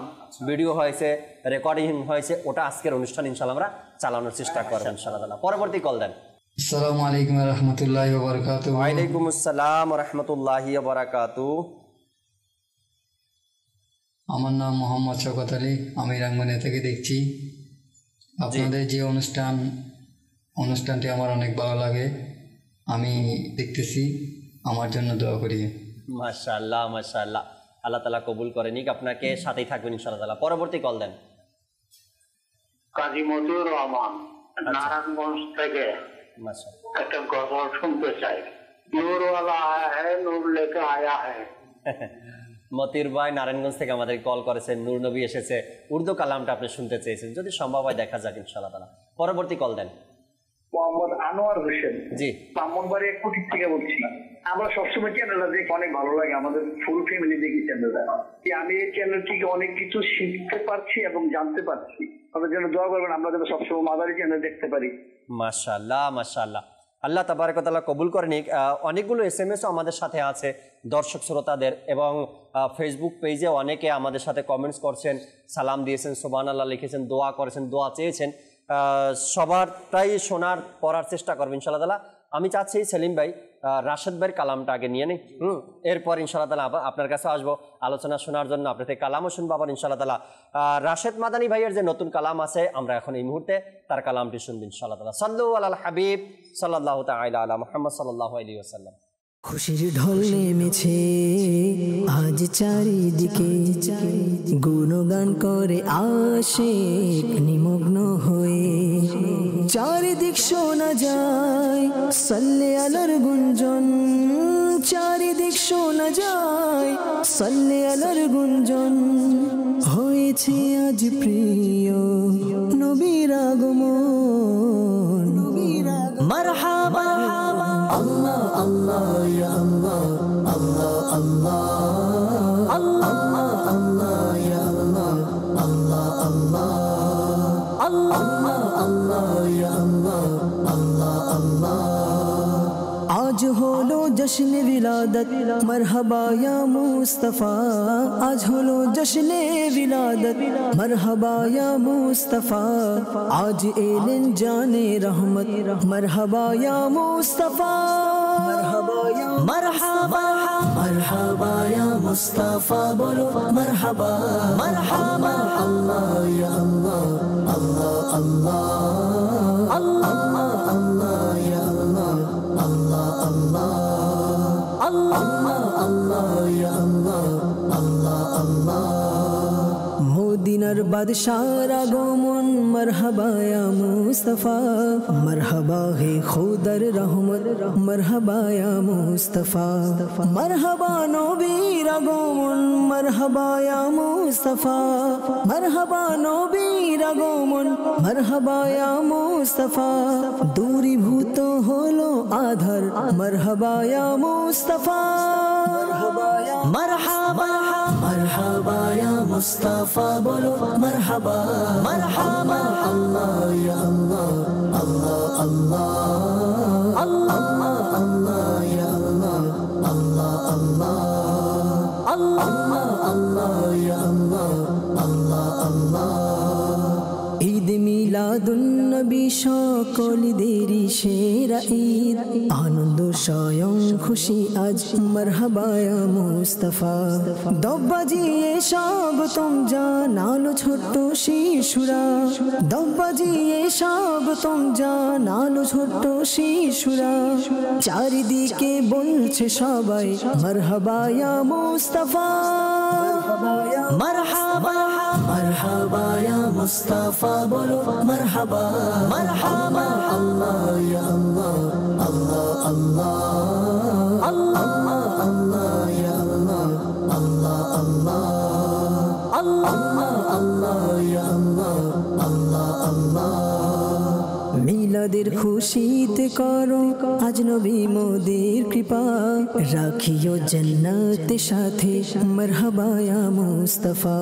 ভিডিও হয়েছে, রেকর্ডিং হয়েছে, ওটা আজকের অনুষ্ঠান ইনশাআল্লাহ আমরা চালানোর চেষ্টা করবো ইনশাআল্লাহ তাআলা। পরবর্তী কল দেন। আসসালামু আলাইকুম ওয়া রাহমাতুল্লাহি ওয়া বারাকাতুহু। ওয়া আলাইকুম আসসালাম ওয়া রাহমাতুল্লাহি ওয়া বারাকাতুহু। আমার নাম মোহাম্মদ শওকত আলী, আমি রাঙ্গুনিয়া থেকে দেখছি আপনাদের যে অনুষ্ঠানটি আমার অনেক ভালো লাগে, আমি দেখতেছি, আমার জন্য দোয়া করি। মাশাআল্লাহ মাশাআল্লাহ, আল্লাহ তাআলা কবুল করে নিক, আপনাকে সাথেই থাকবেন ইনশাআল্লাহ তাআলা। পরবর্তী কল দেন। কাজী মতিউর রহমান, নারায়ণগঞ্জ থেকে। মাশাআল্লাহ। একটা গজল শুনতে চাই। নূর ওয়ালা আয়া হ্যায়, নূর লেকে আয়া হ্যায়। মতির ভাই নারায়ণগঞ্জ থেকে আমাদের কল করেছেন, নূর নবী এসেছে, উর্দু কালামটা আপনি শুনতে চেয়েছেন, যদি সম্ভব হয় দেখা যাক ইনশাআল্লাহ তাআলা। পরবর্তী কল দেন। মোহাম্মদ আনোয়ার হোসেন, জি, ব্রাহ্মণবাড়ি কুটির থেকে বলছি। আমরা সবসময় চ্যানেলটা দেখি, অনেক ভালো লাগে, আমাদের ফুল ফ্যামিলি দেখি চ্যানেলটা। আমি এই চ্যানেল থেকে অনেক কিছু শিখতে পারছি এবং জানতে পারছি। আমাদের জন্য দোয়া করবেন, আমরা যেন সবসময় মাদারি চ্যানেল দেখতে পারি। মাশাআল্লাহ মাশাআল্লাহ, আল্লাহ তাবারক ওয়া তাআলা কবুল করে নিক। অনেকগুলো SMS ও আমাদের সাথে আছে দর্শক শ্রোতাদের, এবং ফেসবুক পেজে অনেকে আমাদের সাথে কমেন্টস করছেন, সালাম দিয়েছেন, সুবহানাল্লাহ লিখেছেন, দোয়া করেছেন, দোয়া চেয়েছেন। সবারটাই শোনার পড়ার চেষ্টা করবেন ইনশাআল্লাহ তাআলা। আমি চাচ্ছি সেলিম ভাই রাশেদ ভাইয়ের কালামটা আগে নিয়ে নিই, এরপর ইনশাআল্লাহ তাআলা আপনার কাছে আসবো আলোচনা শোনার জন্য, আপনার থেকে কালামও শুনবো আবার ইনশাআল্লাহ তাআলা। রাশেদ মাদানী ভাইয়ের যে নতুন কালাম আছে, আমরা এখন এই মুহূর্তে তার কালামটি শুনবো ইনশাআল্লাহ তাআলা। সাল্লু আলাল হাবিব সাল্লাল্লাহু তাআলা আলা মুহাম্মদ সাল্লাল্লাহু আলাইহি ওয়াসাল্লাম। খুশির ঢল নেমেছে আজ চারিদিকে, গুণগান করে আশিক নিমগ্ন হয়ে, চারিদিক শোনা যায় সাল্লে আলার গুঞ্জন, চারিদিক শোনা যায় সাল্লে আলার গুঞ্জন, হয়েছে আজ প্রিয় নবীর আগমন, মারহাবা আল্লাহ আল্লাহ ইয়া আল্লাহ, আল্লাহ আল্লাহ আল্লাহ আল্লাহ ইয়া আল্লাহ, আল্লাহ আল্লাহ আল্লাহ আল্লাহ ইয়া আল্লাহ, আল্লাহ আল্লাহ। আজ হলো জশ্নে বিলাদত মরহবা ইয়া মুস্তাফা, আজ হলো জশ্নে বিলাদত মরহবা ইয়া মুস্তাফা, আজ এলেন জানে রহমত মরহবা ইয়া মুস্তাফা, মরহবা ইয়া মারহাবা মারহাবা ইয়া মুস্তাফা, বলো মারহাবা মারহাবা আল্লাহ ইয়া আল্লাহ, আল্লাহ আল্লাহ আল্লাহ আল্লাহ ইয়া আল্লাহ, আল্লাহ আল্লাহ আল্লাহ আল্লাহ ইয়া আল্লাহ, আল্লাহ আল্লাহ। মদিনার বাদশার আগমন মরহবা ইয়া মুস্তাফা, মরহবা হে খুদার রহমত মরহবা ইয়া মুস্তাফা, মরহবা নবীর আগমন মরহবা ইয়া মুস্তাফা, মরহবা নবীর আগমন মরহবা ইয়া মুস্তাফা, দূরীভূত হলো আধার মরহবা ইয়া মুস্তাফা, মরহবা মরহবা ইয়া মুস্তাফা, বলো মরহবা মরহবা আল্লাহ ইয়া আল্লাহ, আল্লাহ আল্লাহ আল্লাহ আল্লাহ ইয়া আল্লাহ, আল্লাহ আল্লাহ আল্লাহ আল্লাহ ইয়া আল্লাহ, আল্লাহ আল্লাহ। ঈদ মিলাদুন নবী সকলদেরই সেরা ঈদ, আনন্দ স্বয়ং খুশি আজ মরহবা ইয়া মুস্তাফা, দব্বাজিয়ে স্বাগতম জানালো ছোট্ট শিশুরা, দব্বাজিয়ে স্বাগতম জানালো ছোট্ট শিশুরা, চারিদিকে বলছে সবাই মরহবা ইয়া মুস্তাফা, মরহবা মরহবা ইয়া মুস্তাফা, বলো মরহবা মরহবা আল্লাহ ইয়া আল্লাহ, আল্লাহ আল্লাহ আল্লাহ আল্লাহ ইয়া আল্লাহ, আল্লাহ আল্লাহ আল্লাহ আল্লাহ ইয়া আল্লাহ, আল্লাহ আল্লাহ। মিলাদের খুশিতে করো আজ নবী মোদের কৃপা, রাখিও জান্নাত সাথে মরহবা ইয়া মুস্তাফা,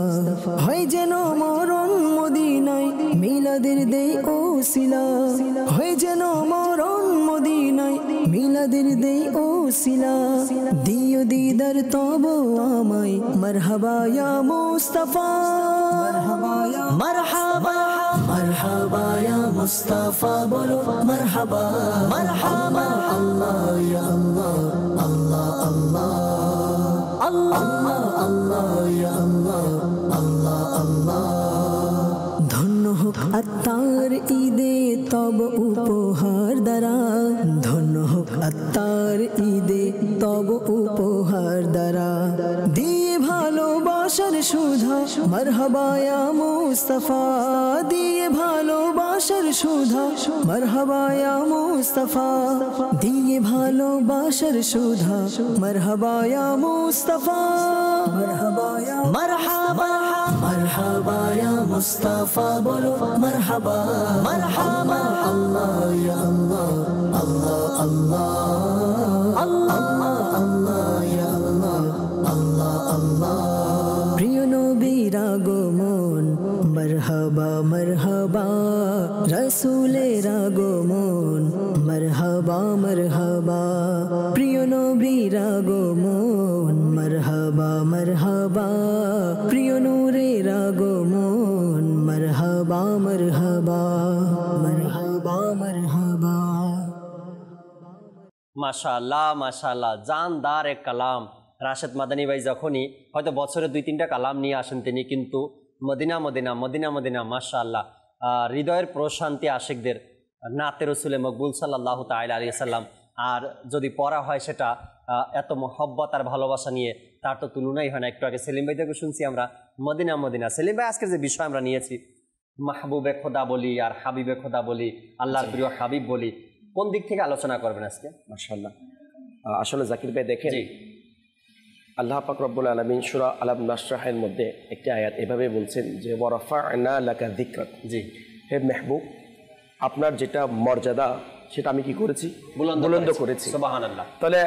হয় যেন মরণ মদিনায় মিলাদের দেই ওসিলা, হয় যেন মরণ মদিনায় মিলাদের দেই ওসিলা, দিও দিদার তব আমায় মরহবা ইয়া মুস্তাফা, মরহবা মরহবা ইয়া মুস্তাফা, বলো মরহবা মরহবা আল্লাহ ইয়া আল্লাহ, আল্লাহ আল্লাহ আল্লাহ আল্লাহ ইয়া আল্লাহ, আল্লাহ আল্লাহ। ধন্য হোক আত্মার ঈদে তব উপহার দ্বারা, ধন্য হোক আত্মার ঈদে তব উপহার দ্বারা, দিয়ে ভালোবাসার সুধা মরহবা ইয়া মুস্তাফা, দিয়ে ভালোবাসা ভালোবাসার সুধা মারহাবা ইয়া মুস্তাফা দিয়ে ভালোবাসার সুধা মারহাবা ইয়া মুস্তাফা মারহাবা ইয়া মারহাবা মারহাবা ইয়া মুস্তাফা বলো মারহাবা মারহাবা আল্লাহ ইয়া আল্লাহ আল্লাহ আল্লাহ আল্লাহ আল্লাহ ইয়া আল্লাহ আল্লাহ আল্লাহ প্রিয় নবীর আগমন মারহাবা মারহাবা রাসূলের আগমন মারহাবা মারহাবা প্রিয় নবীর আগমন মারহাবা মারহাবা প্রিয় নূরের আগমন মারহাবা মারহাবা মারহাবা মারহাবা মাশাআল্লাহ মাশাআল্লাহ, জানদার এক কালাম। রাশেদ মাদানী ভাই যখনই হয়তো বছরে 2-3টা কালাম নিয়ে আসেন তিনি, কিন্তু মদিনা মদিনা মদিনা মদিনা মাশাআল্লাহ, হৃদয়ের প্রশান্তি আশিকদের, নাতে রসুলে মকবুল সাল্লাল্লাহু তাআলা আলাইহি সাল্লাম। আর যদি পড়া হয় সেটা এত মহব্বত আর ভালোবাসা নিয়ে, তার তো তুলনাই হয় না। একটু আগে সেলিম ভাই থেকে শুনছি আমরা মদিনা মদিনা। সেলিম ভাই, আজকের যে বিষয় আমরা নিয়েছি মাহবুবে খোদা বলি আর হাবিবে খোদা বলি, আল্লাহর প্রিয় হাবিব বলি, কোন দিক থেকে আলোচনা করবেন আজকে? মাশাআল্লাহ, আসলে জাকির ভাই দেখেন, আল্লাহ পাক রব্বুল আলামিন সূরা আলাম নাশরাহের মধ্যে একটি আয়াত এভাবে বলছেন যে ওয়ারাফা'না লাকা যিকরাক, জি হে মেহবুব, আপনার যেটা মর্যাদা সেটা আমি কি করেছি? বুলন্দ করেছি। সুবহানাল্লাহ। তাহলে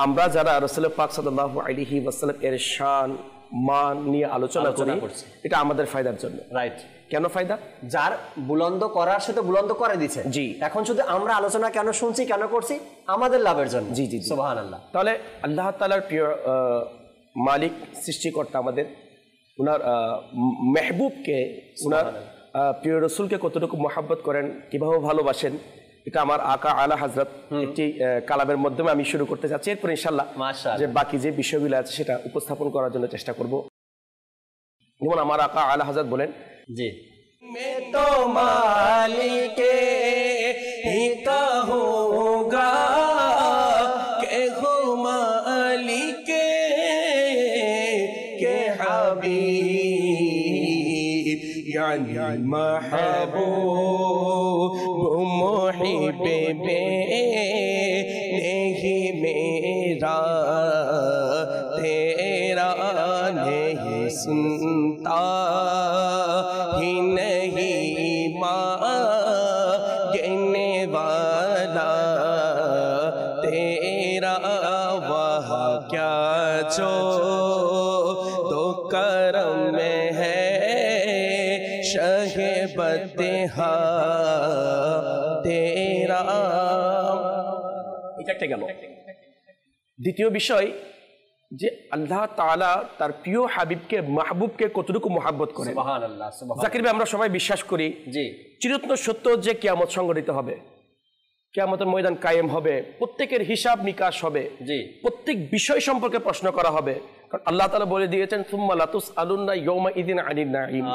আমরা যারা রাসূল পাক সাল্লাল্লাহু আলাইহি ওয়াসাল্লাম এর শান মান নিয়ে আলোচনা করছি, এটা আমাদের ফায়দার জন্য। রাইট। কেন ফায়দা? যার বুলন্দ করার সে তো বুলন্দ করে দিচ্ছে, জি। এখন শুধু আমরা আলোচনা কেন শুনছি, কেন করছি? আমাদের লাভের জন্য। জি জি, সুবহানাল্লাহ। তাহলে আল্লাহ তাআলার প্রিয় মালিক, সৃষ্টিকর্তা আমাদের, উনার মেহবুবকে, উনার প্রিয় রসুলকে কতটুকু মহাব্বত করেন, কিভাবে ভালোবাসেন, এটা আমার আকা আলা হযরত একটি কালামের মাধ্যমে আমি শুরু করতে চাচ্ছি। এরপর ইনশাআল্লাহ যে বাকি যে বিষয়গুলো আছে সেটা উপস্থাপন করার জন্য চেষ্টা করব। যেমন আমার আকা আলা হযরত বলেন, জি मैं तो मालिके ही कहूँगा के हो मालिके के हबीब यानी महबूब मुहिब्बे नहीं मेरा तेरा नहीं सुनता ही नहीं मांगने वाला तेरा वह क्या जो तो करम में है शहे बत्हा तेरा। এটা একটা গেল। দ্বিতীয় বিষয় যে আল্লাহ তাআলা তার প্রিয় হাবিবকে, মাহবুবকে কতটুকু মহাব্বত করেন। সুবহানাল্লাহ, সুবহানাল্লাহ। জাকির ভাই, আমরা সবাই বিশ্বাস করি জি চিরন্তন সত্য যে কিয়ামত সংঘটিত হবে, কিয়ামতের ময়দান কায়েম হবে, প্রত্যেকের হিসাব নিকাশ হবে, জি, প্রত্যেক বিষয় সম্পর্কে প্রশ্ন করা হবে। কারণ আল্লাহ তাআলা বলে দিয়েছেন সুম্মা লাতুসআলুন্না ইয়াওমা ইযিন আনিন নাঈম।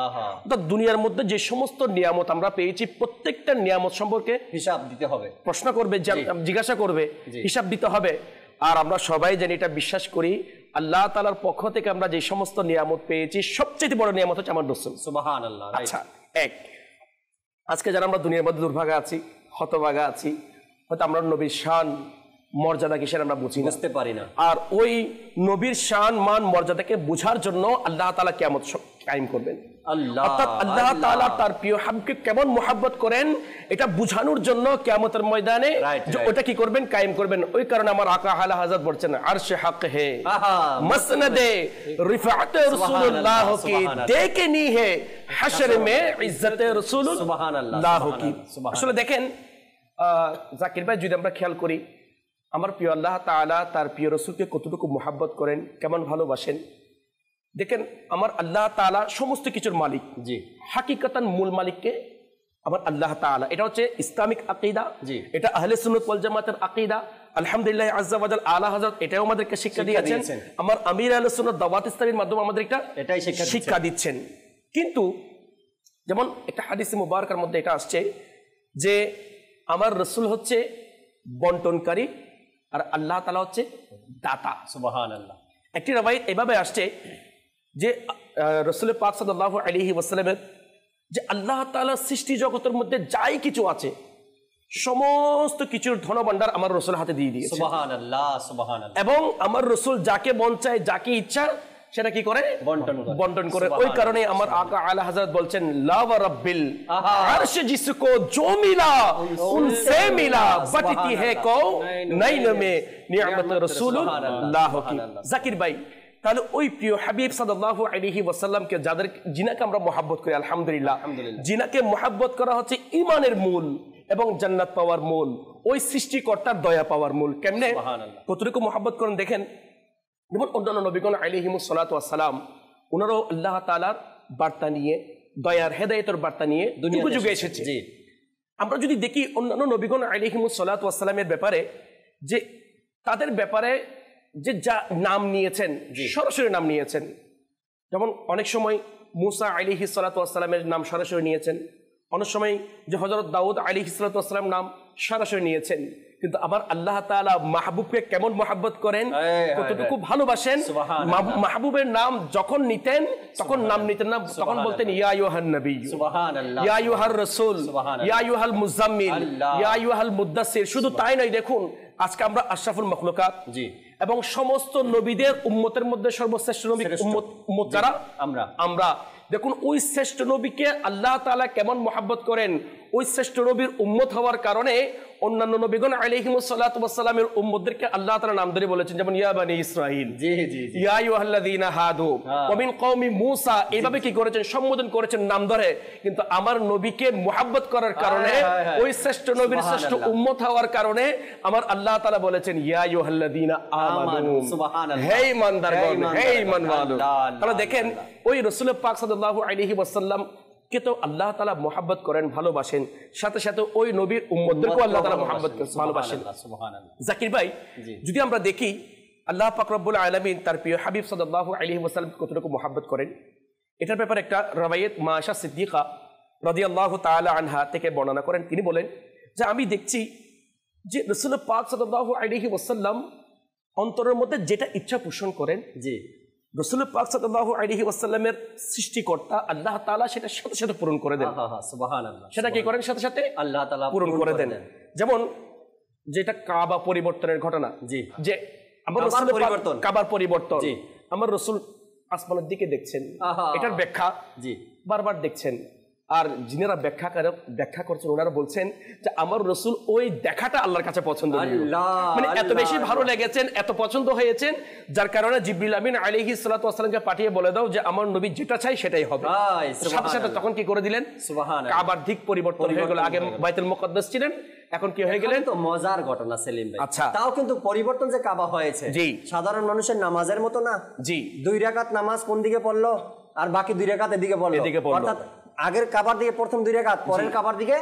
অর্থাৎ দুনিয়ার মধ্যে যে সমস্ত নিয়ামত আমরা পেয়েছি, প্রত্যেকটা নিয়ামত সম্পর্কে হিসাব দিতে হবে, প্রশ্ন করবে, জিজ্ঞাসা করবে, হিসাব দিতে হবে। আর আমরা সবাই জানি, এটা বিশ্বাস করি, আল্লাহ তাআলার পক্ষ থেকে আমরা যে সমস্ত নিয়ামত পেয়েছি, সবচেয়ে বড় নিয়ামত হচ্ছে আমার রাসূল। সুবহানাল্লাহ। আচ্ছা, এক, আজকে যারা আমরা দুনিয়ার মধ্যে দুর্ভাগা আছি, হতভাগা আছি, হয়তো আমরা নবীর শান মর্যাদা কিসের আমরা বুঝতে পারি না। আর ওই নবীর শান মান মর্যাদাকে বোঝার জন্য আল্লাহ তাআলা কিয়ামত কায়েম করবেন। অর্থাৎ আল্লাহ তাআলা তার প্রিয় হাবিবকে কেমন মুহাব্বত করেন এটা বুঝানোর জন্য কিয়ামতের ময়দানে ওটা কি করবেন? কায়েম করবেন। ওই কারণে আমার আকা আলা হযরত বলছেন, আরশে হক হে মসনদে রিফাত রাসূলুল্লাহ কি দেখনি হে হাশর মে ইজ্জত রাসূলুল্লাহ কি। আসলে দেখেন জাকির ভাই, যদি আমরা খেয়াল করি, আমার প্রিয় আল্লাহ তাআলা তার প্রিয় রাসূলকে কতটুকু মুহাব্বত করেন, কেমন ভালোবাসেন। দেখেন, আমার আল্লাহ তাআলা সমস্ত কিছুর মালিক, জি, হাকিকাতান মূল মালিককে আমার আল্লাহ তাআলা। এটা হচ্ছে ইসলামিক আকীদা, জি, এটা আহলে সুন্নাত ওয়াল জামাতের আকীদা। আলহামদুলিল্লাহ আযজা ওয়া জাল আলা হযরত এটাও আমাদেরকে শিক্ষা দিয়েছেন। আমার আমির আহলে সুন্নাত দাওয়াত ইসলামীর মাধ্যমে আমাদের এটাই শিক্ষা দিচ্ছেন। কিন্তু যেমন একটা হাদিসে মুবারকার মধ্যে এটা আসছে যে আমার রাসূল হচ্ছে বন্টনকারী আর আল্লাহ তাআলা হচ্ছে দাতা। সুবহানাল্লাহ। একটি রওয়ায়াত এভাবে আসছে যে রাসূল পাক সাল্লাল্লাহু আলাইহি ওয়াসাল্লামের যে আল্লাহ তাআলা সৃষ্টি জগতের মধ্যে যাই কিছু আছে সমস্ত কিছুর ধনভাণ্ডার আমার রসুল হাতে দিয়ে দিয়েছে। সুবহানাল্লাহ, সুবহানাল্লাহ। এবং আমার রসুল যাকে মন চায়, যাকে ইচ্ছা সেটা কি করে? বন্টন করে। ওই কারণে আমার আকা আলা হযরত বলছেন, লা ওয়া রাব্বিল আরশ জিসকো জো মিলা উনসে মিলা বাটতি হে কো নাইন মে নিয়ামত রাসূলুল্লাহ কি। জাকির ভাই, তাহলে ওই প্রিয় হাবিব সাল্লাল্লাহু আলাইহি ওয়াসাল্লামকে জিনাকে আমরা মহব্বত করি, আলহামদুলিল্লাহ, জিনাকে মহব্বত করা হচ্ছে ঈমানের মূল এবং জান্নাত পাওয়ার মূল, ওই সৃষ্টিকর্তার দয়া পাওয়ার মূল। কেমনে, কতটুকু মহব্বত করেন দেখেন। যেমন অন্যান্য নবীগণ আলাইহিমুস সালাতু ওয়াস সালাম, ওনারাও আল্লাহ তাআলার বার্তা নিয়ে, দয়ার হেদায়েতের বার্তা নিয়ে যুগে যুগে এসেছে। আমরা যদি দেখি অন্যান্য নবীগণ আলাইহিমুস সালাতু ওয়াস সালামের ব্যাপারে, যে তাদের ব্যাপারে যে যা নাম নিয়েছেন, সরাসরি নাম নিয়েছেন। যেমন অনেক সময় মুসা আলাইহিস সালাতু ওয়াস সালামের নাম সরাসরি নিয়েছেন, অনেক সময় যে হযরত দাউদ আলাইহিস সালাতু ওয়াস সালাম নাম সরাসরি নিয়েছেন। কিন্তু আবার আল্লাহ তাআলা মাহবুবকে কেমন মহব্বত করেন, কতটুকু ভালোবাসেন। মাহবুবের নাম যখন নিতেন তখন নাম নিতেন না, তখন বলতেন ইয়া আইয়ুহান নবী, সুবহানাল্লাহ, ইয়া আইয়ুহার রাসূল, ইয়া আইয়ুহাল মুজাম্মিল, ইয়া আইয়ুহাল মুদ্দাসসির। শুধু তাই নয়, দেখুন আজকে আমরা আশরাফুল মাখলুকাত এবং সমস্ত নবীদের উম্মতের মধ্যে সর্বশ্রেষ্ঠ নবী উম্মত যারা, আমরা দেখুন ওই শ্রেষ্ঠ নবীকে আল্লাহ তাআলা কেমন মহব্বত করেন। ওই শ্রেষ্ঠ নবীর উম্মত হওয়ার কারণে অন্যান্য নবীগণ আলাইহিমুস সালাতু ওয়াস সালামের উম্মতদেরকে আল্লাহ তাআলা নাম ধরে বলেছেন, যেমন ইয়া বানি ইসরাঈল, ইয়া আইয়ুহাল্লাযীনা হাদু ওয়া মিন কওমি মূসা। এইভাবে কি করেছেন? সম্বোধন করেছেন নাম ধরে। কিন্তু আমার নবীকে মহব্বত করার কারণে, ওই শ্রেষ্ঠ নবীর শ্রেষ্ঠ উম্মত হওয়ার কারণে আমার আল্লাহ তাআলা বলেছেন ইয়া আইয়ুহাল্লাযীনা আমানু, সুবহানাল্লাহ, হে ঈমানদারগণ, হে ঈমানওয়ালা। তাহলে দেখেন ওই রাসূল পাক সাল্লাল্লাহু আলাইহি ওয়াসাল্লাম কে তো আল্লাহ তাআলা মহব্বত করেন, ভালোবাসেন, সাথে সাথে ওই নবীর উম্মতদেরকেও আল্লাহ তাআলা মহব্বত করেন, ভালোবাসেন। জাকির ভাই, যদি আমরা দেখি আল্লাহ পাক রব্বুল আলামিন তার প্রিয় হাবিব সাল্লাল্লাহু আলাইহি ওয়াসাল্লাম কতটুকু মহব্বত করেন, এটার ব্যাপারে একটা রওয়ায়াত মা আয়েশা সিদ্দিকা রাদিয়াল্লাহু তাআলা আনহা থেকে বর্ণনা করেন। তিনি বলেন যে আমি দেখছি যে রাসূল পাক সাল্লাল্লাহু আলাইহি ওয়াসাল্লাম অন্তরের মধ্যে যেটা ইচ্ছা পোষণ করেন, রাসূল পাক সাল্লাল্লাহু আলাইহি ওয়াসাল্লামের সৃষ্টিকর্তা আল্লাহ তাআলা সেটা সাথে সাথে পূরণ করে দেন। সুবহানাল্লাহ, সেটা কি করেন? সাথে সাথে আল্লাহ তাআলা পূরণ করে দেন। যেমন যেটা কাবা পরিবর্তনের ঘটনা, যে আমার রাসূল কাবার পরিবর্তন, আমার রাসূল আসমানের দিকে দেখছেন, এটার ব্যাখ্যা বারবার দেখছেন। আর যিনারা ব্যাখ্যা করছেন ওনারা বলছেন যে আমার রাসূল ওই দেখাটা আল্লাহর কাছে পছন্দ, মানে এত বেশি ভালো লেগেছেন, এত পছন্দ হয়েছেন, যার কারণে জিবরিল আমিন আলাইহিস সালাতু ওয়াস সালামকে পাঠিয়ে বলে দাও যে আমার নবী যেটা চাই সেটাই হবে। সাথে সাথে তখন কি করে দিলেন? সুবহানাল্লাহ, কাবার দিক পরিবর্তন হয়ে গেল। আগে বাইতুল মুকাদ্দাস ছিলেন, এখন কি হয়ে গেলেন? তো মজার ঘটনা সেলিম ভাই। আচ্ছা, তাও কিন্তু পরিবর্তন যে কাবা হয়েছে, সাধারণ মানুষের নামাজের মতো না। দুই রাকাত নামাজ কোন দিকে পড়লো আর বাকি দুই রাকাত এদিকে পড়লো, অর্থাৎ আগের কাবার দিকে প্রথম দুই রাকাত, পরের কাবার দিকে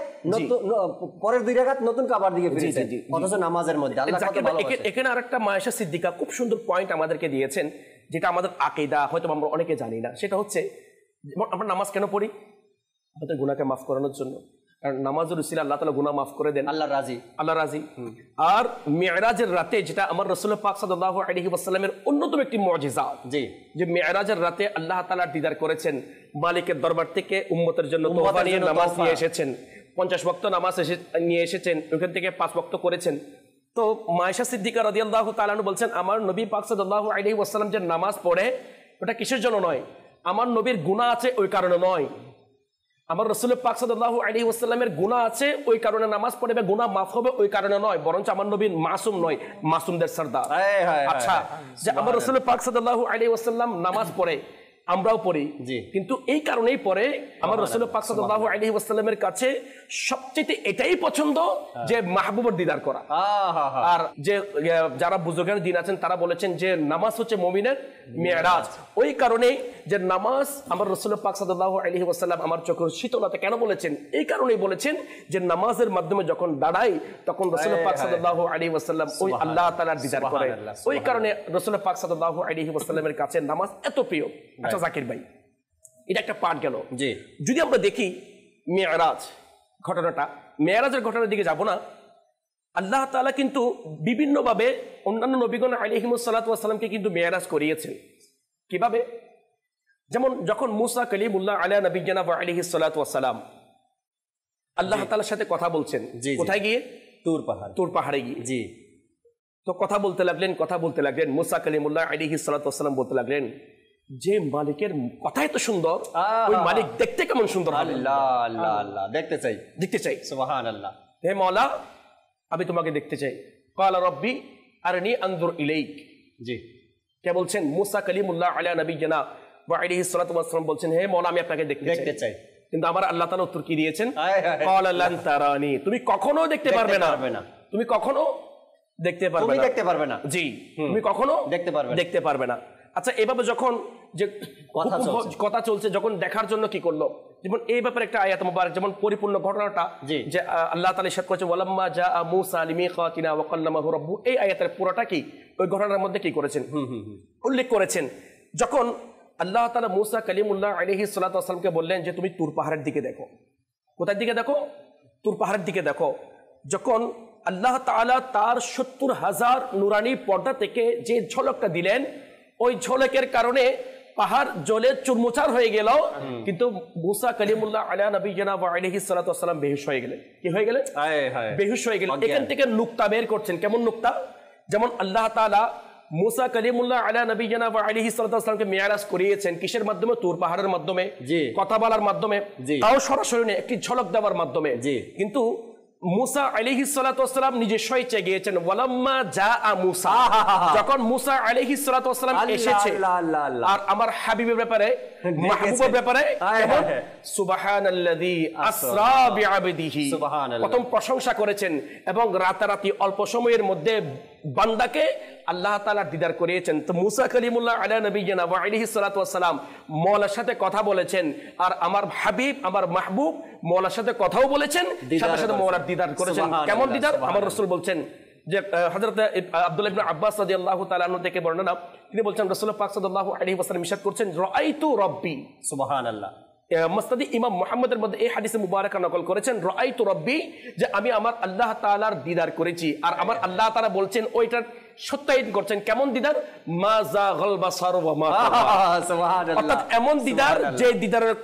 পরের দুই রাকাত নতুন কাবার দিকে ফিরেছে, অথচ নামাজের মধ্যে আল্লাহ কত ভালোবাসেন। এখানে আরেকটা মা আয়েশা সিদ্দিকা খুব সুন্দর পয়েন্ট আমাদেরকে দিয়েছেন, যেটা আমাদের আকীদা হয়তো আমরা অনেকে জানি না। সেটা হচ্ছে আমরা নামাজ কেন পড়ি? আমাদের গুনাহকে মাফ করানোর জন্য। কারণ নামাজের উসিলা আল্লাহ তাআলা গুনাহ মাফ করে দেন, আল্লাহ রাজি। আর মিরাজের রাতে, যেটা আমার রাসূল পাক সাল্লাল্লাহু আলাইহি ওয়াসাল্লামের অন্যতম একটি মুজিজা, যে মিরাজের রাতে আল্লাহ তাআলা দিদার করেছেন, মালিকের দরবার থেকে উম্মতের জন্য তোহফা নিয়ে নামাজ নিয়ে এসেছেন, 50 ওয়াক্ত নামাজ নিয়ে এসেছেন, ওখান থেকে 5 ওয়াক্ত করেছেন। তো মা আয়েশা সিদ্দিকা রাদিয়াল্লাহু তাআলা আনহা বলছেন আমার নবী পাক সাল্লাল্লাহু আলাইহি ওয়াসাল্লাম যে নামাজ পড়ে ওটা কিসের জন্য নয়, আমার নবীর গুনাহ আছে ওই কারণে নয়, আমার রাসূল পাক সাল্লাল্লাহু আলাইহি ওয়াসাল্লামের গুনাহ আছে ওই কারণে নামাজ পড়ে বা গুনাহ মাফ হবে ওই কারণে নয়, বরঞ্চ আমার নবী মাসুম নয়, মাসুমদের সরদার। আচ্ছা, যে আমার রাসূল পাক সাল্লাল্লাহু আলাইহি ওয়াসাল্লাম নামাজ পড়ে, আমরাও পড়ি, কিন্তু এই কারণেই পরে আমার রাসূল পাক সাল্লাল্লাহু আলাইহি ওয়াসাল্লামের কাছে সবচেয়ে এটাই পছন্দ যে মাহবুবের দিদার করা। আর যে যারা বুজুর্গান দিন আছেন তারা বলেছেন যে নামাজ হচ্ছে মুমিনের মিরাজ। ওই কারণে যে নামাজ আমার রাসূল পাক সাল্লাল্লাহু আলাইহি ওয়াসাল্লাম আমার চোখের শীতলতা কেন বলেছেন, এই কারণেই বলেছেন যে নামাজের মাধ্যমে যখন দাঁড়াই তখন রাসূল পাক সাল্লাল্লাহু আলাইহি ওয়াসাল্লাম ওই আল্লাহ তাআলার দিদার করে। ওই কারণে রাসূল পাক সাল্লাল্লাহু আলাইহি ওয়াসাল্লামের কাছে নামাজ এত প্রিয়। আচ্ছা জাকির ভাই, এটা একটা পার্ট গেল। যদি আমরা দেখি মিরাজ ঘটনাটা, মেরাজের ঘটনার দিকে যাব না, আল্লাহ তাআলা কিন্তু বিভিন্নভাবে অন্যান্য নবীগণ আলাইহিমুস সালাতু ওয়াস সালামকে কিন্তু মেরাজ করিয়েছেন। কিভাবে? যেমন যখন মুসা কালিমুল্লাহ আলা নবিয়্যিনা ওয়া আলাইহিস সালাতু ওয়াস সালাম আল্লাহ তাআলার সাথে কথা বলছেন, কোথায় গিয়ে? তুর পাহাড়ে গিয়ে। জি। তো কথা বলতে লাগলেন মুসা কালিমুল্লাহ আলাইহিস সালাতু ওয়াস সালাম বলতে লাগলেন যে মালিকের কথাই তো সুন্দর, ওই মালিক দেখতে কেমন সুন্দর। আল্লাহ আল্লাহ আল্লাহ, দেখতে চাই। সুবহানাল্লাহ। হে মাওলা, আমি তোমাকে দেখতে চাই। ক্বালা রাব্বি আরনি আনজুর ইলাইক। জি। কে বলছেন? মুসা কালিমুল্লাহ আলা নবিয়্যিনা ওয়া আলাইহিস সালাতু ওয়াস সালাম বলছেন, হে মাওলা, আমি আপনাকে দেখতে চাই। কিন্তু আমার আল্লাহ তাআলা উত্তর কি দিয়েছেন? ক্বালা লান তারানি, তুমি কখনো দেখতে পারবে না। তুমি কখনো দেখতে পারবে না। জি, তুমি কখনো দেখতে পারবে না। আচ্ছা, এভাবে যখন যে কথা চলছে, যখন দেখার জন্য কি করলো, যেমন এই ব্যাপারে একটা আয়াত মুবারক, যেমন পরিপূর্ণ ঘটনাটা যে আল্লাহ তাআলা ইরশাদ করেছেন ওয়ালাম্মা জাআ মূসা লিমিকাতিনা ওয়া কাল্লামাহু রাব্বু, এই আয়াতের পুরোটা কি ওই ঘটনার মধ্যে কি করেছেন উল্লেখ করেছেন। যখন আল্লাহ তাআলা মূসা কালিমুল্লাহ আলাইহিস সালাতু ওয়াস সালামকে বললেন যে তুমি তুর পাহাড়ের দিকে দেখো। কোথার দিকে দেখো? তুর পাহাড়ের দিকে দেখো। যখন আল্লাহ তাআলা তার ৭০,০০০ নুরানি পর্দা থেকে যে ঝলকটা দিলেন, ওই ঝলকের কারণে পাহাড় জলে চুরমুচার হয়ে গেল, কিন্তু মুসা কালিমুল্লাহ আলা নবিয়্যিনা ওয়া আলাইহিস সালাতু ওয়াস সালাম বেহুশ হয়ে গেলেন। কি হয়ে গেলেন? বেহুশ হয়ে গেলেন। এখান থেকে নুকতা বের করছেন। কেমন নুকতা? যেমন আল্লাহ তাআলা মুসা কালিমুল্লাহ আলা নবিয়্যিনা ওয়া আলাইহিস সালাতু ওয়াস সালামকে মিরাজ করিয়েছেন কিসের মাধ্যমে? তুর পাহাড়ের মাধ্যমে, কথা বলার মাধ্যমে, তাও সরাসরি নয়, একটি ঝলক দেওয়ার মাধ্যমে। কিন্তু মুসা আলাইহিস সালাতু ওয়াস সালাম নিজে স্বেচ্ছায় গিয়েছেন। ওয়ালাম্মা জাআ মুসা, যখন মুসা আলাইহিস সালাতু ওয়াস সালাম এসেছে, আর আমার হাবিবের ব্যাপারে, মাহবুবের ব্যাপারে সুবহানাল্লাযী আসরা বিআবদিহি, প্রথম প্রশংসা করেছেন এবং রাতারাতি অল্প সময়ের মধ্যে বান্দাকে আল্লাহ তাআলা দিদার করিয়েছেন। তো মুসা কালিমুল্লাহ আলা নবিয়্যিনা ওয়া আলাইহিস সালাতু ওয়াস সালাম মওলার সাথে কথা বলেছেন, আর আমার হাবিব, আমার মাহবুব মওলার সাথে কথাও বলেছেন, সাথে সাথে মওলার দিদার করেছেন। কেমন দিদার? আমার রাসূল বলছেন যে হযরত আব্দুল্লাহ ইবনে আব্বাস রাদিয়াল্লাহু তাআলা আনহু থেকে বর্ণনা, তিনি বলছেন রাসূল পাক সাল্লাল্লাহু আলাইহি ওয়াসাল্লাম ইরশাদ করছেন রাআইতু রাব্বি। সুবহানাল্লাহ। মুসনাদ ইমাম মুহাম্মদের মধ্যে এই হাদিসে মুবারাকা নকল করেছেন রাআইতু রাব্বি, যে আমি আমার আল্লাহ তাআলার দিদার করেছি। আর আমার আল্লাহ তাআলা বলছেন ওইটার সত্যায়িত করছেন। কেমন দিদার? মা যাগাল বাসার ওয়া মা সুবহানাল্লাহ। অর্থাৎ এমন দিদার যে দিদারের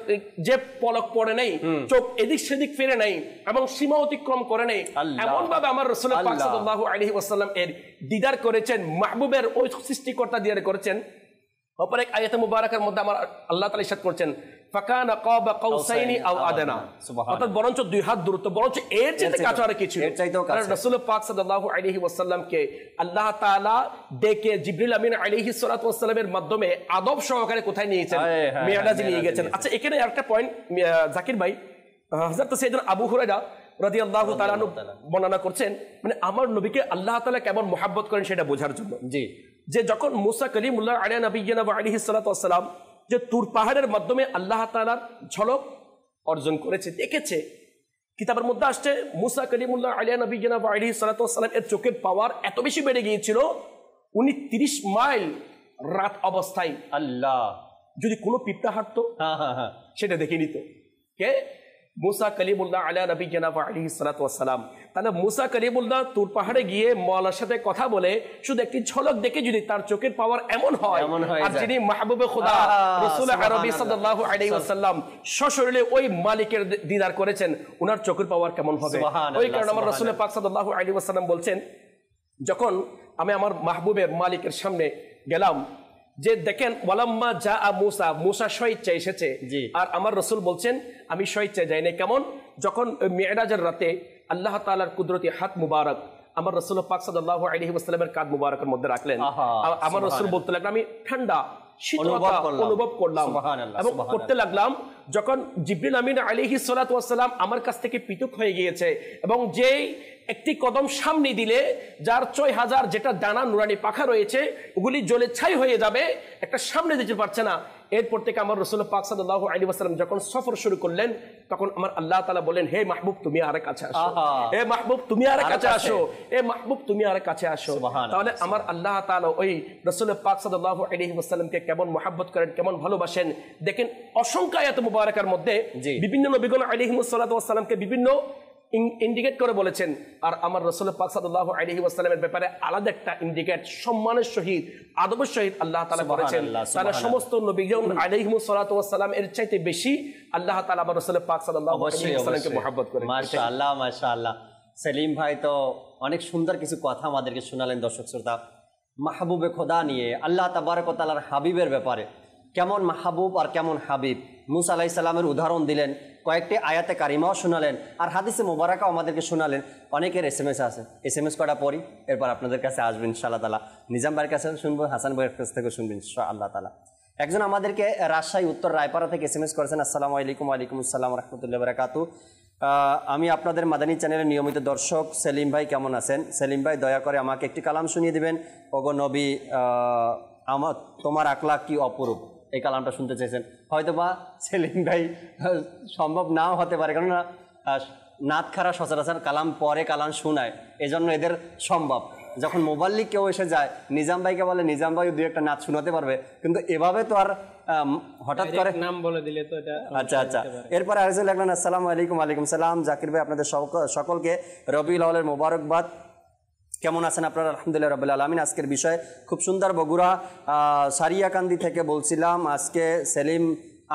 যে পলক পড়ে নাই, চোখ এদিক সেদিক ফিরে নাই এবং সীমা অতিক্রম করে নাই, এমন ভাবে আমার রাসূল পাক সাল্লাল্লাহু আলাইহি ওয়াসাল্লাম এর দিদার করেছেন, মাহবুবের ওই সৃষ্টিকর্তা দিদার করেছেন। অপর এক আয়াতে মুবারাকার মধ্যে আমার আল্লাহ তাআলা ইরশাদ করছেন ফাকানা কাবা কাউসাইনি আও আদনা, অর্থাৎ বরঞ্চ দুই হাত দূরত্ব, বরঞ্চ এর চেয়ে কাছে আর কিছু। কারণ রাসূল পাক সাল্লাল্লাহু আলাইহি ওয়াসাল্লামকে আল্লাহ তাআলা ডেকে জিবরিল আমিন আলাইহিস সালাতু ওয়াস সালামের মাধ্যমে আদব সহকারে কোথায় নিয়েছেন? মিরাজে নিয়ে গেছেন। আচ্ছা, এখানে আরেকটা পয়েন্ট জাকির ভাই, হযরত সাইয়েদনা আবু হুরায়রা রাদিয়াল্লাহু তাআলা বর্ণনা করছেন, মানে আমার নবীকে আল্লাহ তাআলা কেমন মুহাব্বত করেন সেটা বোঝার জন্য। যে যখন মুসা কালিমুল্লাহ আলা নবিয়্যিনা ওয়া আলাইহিস সালাতু ওয়াস সালাম যে তুর পাহাড়ের মাধ্যমে আল্লাহ তাআলার ঝলক অর্জন করেছে, দেখেছে, কিতাবের মধ্যে আসছে মুসা কালিমুল্লাহ আলা নবিয়্যিনা ওয়া আলাইহিস সালাতু ওয়াস সালাম এর চোখের পাওয়ার এত বেশি বেড়ে গিয়েছিল, উনি 30 মাইল রাত অবস্থায় আল্লাহ যদি কোনো পিঁপড়া হাঁটতো সেটা দেখে নিত। কে? মুসা কালিমুল্লাহ আলা নবিয়্যিনা ওয়া আলাইহিস সালাতু ওয়াস সালাম। তাহলে মুসা কালিমুল্লাহ তুর পাহাড়ে গিয়ে মওলার সাথে কথা বলে শুধু একটি ঝলক দেখে যদি তার চোখের পাওয়ার এমন হয়, আর যিনি মাহবুবে খোদা রাসূল আরবি সাল্লাল্লাহু আলাইহি ওয়াসাল্লাম সশরীরে ওই মালিকের দিদার করেছেন, ওনার চোখের পাওয়ার কেমন হবে? ওই কারণে আমার রাসূল পাক সাল্লাল্লাহু আলাইহি ওয়াসাল্লাম বলছেন, যখন আমি আমার মাহবুবের মালিকের সামনে গেলাম, যে দেখেন ওয়ালাম্মা জাআ মুসা, মুসা স্বেচ্ছায় এসেছে, আর আমার রাসূল বলছেন আমি স্বেচ্ছায় যাই না। কেমন? যখন মিরাজের রাতে আল্লাহ তাআলার কুদরতি হাত মুবারক আমার রাসূল পাক সাল্লাল্লাহু আলাইহি ওয়াসাল্লামের কাঁধ মুবারকের মধ্যে রাখলেন, আমার রাসূল বলতে লাগলেন আমি ঠান্ডা শীতলতা অনুভব করলাম এবং করতে লাগলাম। যখন জিবরিল আমিন আলাইহিস সালাতু ওয়াস সালাম আমার কাছ থেকে পৃথক হয়ে গিয়েছে এবং যেই একটি কদম সামনে দিলে যার ৬০০০ যেটা ডানা নুরানি পাখা রয়েছে ওগুলি জ্বলে ছাই হয়ে যাবে, একটা সামনে দিতে পারছে না। এরপর থেকে আমার রাসূল পাক সাল্লাল্লাহু আলাইহি ওয়াসাল্লাম যখন সফর শুরু করলেন, তখন আমার আল্লাহ তাআলা বলেন, হে মাহবুব তুমি আর কাছে আসো, হে মাহবুব তুমি আর কাছে আসো, হে মাহবুব তুমি আর কাছে আসো। তাহলে আমার আল্লাহ তাআলা ওই রাসূল পাক সাল্লাল্লাহু আলাইহি ওয়াসাল্লামকে কেমন মুহাব্বত করেন, কেমন ভালোবাসেন দেখেন। অসংখ্য আয়াত মুবারাকার মধ্যে বিভিন্ন নবীগণ আলাইহিমুস সালাতু ওয়াস সালামকে বিভিন্ন ইন্ডিকেট করে বলেছেন, আর আমার রাসূল পাক সাল্লাল্লাহু আলাইহি ওয়াসাল্লামের ব্যাপারে আলাদা একটা ইন্ডিকেট সম্মানের সহিত আদবের সহিত আল্লাহ তাআলা করেছেন। তারা সমস্ত নবীগণ আলাইহিমুস সালাতু ওয়াস সালাম এর চাইতে বেশি আল্লাহ তাআলা আমার রাসূল পাক সাল্লাল্লাহু আলাইহি ওয়াসাল্লামকে মহব্বত করেন। মাশাআল্লাহ মাশাআল্লাহ। সেলিম ভাই তো অনেক সুন্দর কিছু কথা আমাদেরকে শোনালেন দর্শক শ্রোতা, মাহবুবে খোদা নিয়ে, আল্লাহ তাবারক ওয়া তাআলার হাবিবের ব্যাপারে, কেমন মাহবুব আর কেমন হাবিব। মুসা আলাইহিস সালামের উদাহরণ দিলেন, কয়েকটি আয়াতে কারিমাও শোনালেন, আর হাদিসে মোবারকাও আমাদেরকে শোনালেন। অনেকের SMS আছে, SMS কটা পড়ি, এরপর আপনাদের কাছে আসবেন ইনশাআল্লাহ তাআলা। নিজাম ভাইয়ের কাছে শুনবো, হাসান ভাইয়ের কাছ থেকে শুনবেন ইনশাআল্লাহ তাআলা। একজন আমাদেরকে রাজশাহী উত্তর রায়পাড়া থেকে SMS করেছেন, আসসালামু আলাইকুম। ওয়ালাইকুম আসসালাম রাহমাতুল্লাহি ওয়া বারাকাতুহু। আমি আপনাদের মাদানী চ্যানেলের নিয়মিত দর্শক। সেলিম ভাই কেমন আছেন? সেলিম ভাই দয়া করে আমাকে একটি কালাম শুনিয়ে দিবেন। ওগো নবী, আমার তোমার আখলাক কি অপরূপ, এই কালামটা শুনতে চেয়েছেন। হয়তোবা সেলিম ভাই সম্ভব নাও হতে পারে, কেননা নাত খারা সচরাচর কালাম পরে কালাম শোনায়, এজন্য এদের সম্ভব। যখন মোবাল্লিক কেউ এসে যায়, নিজাম ভাইকে বলে নিজাম ভাই দু একটা নাচ শোনাতে পারবে, কিন্তু এভাবে তো আর হঠাৎ করে নাম বলে দিলে তো এটা। আচ্ছা আচ্ছা। এরপরে আরেকজন লাগলেন, আসসালামু আলাইকুম। ওয়ালাইকুম সালাম। জাকির ভাই আপনাদের সকলকে রবিউল আউয়ালের মোবারকবাদ। কেমন আছেন আপনারা? আলহামদুলিল্লাহ রাব্বিল আলামিন। আজকের বিষয় খুব সুন্দর। বগুড়া সারিয়াকান্দি থেকে বলছিলাম, আজকে সেলিম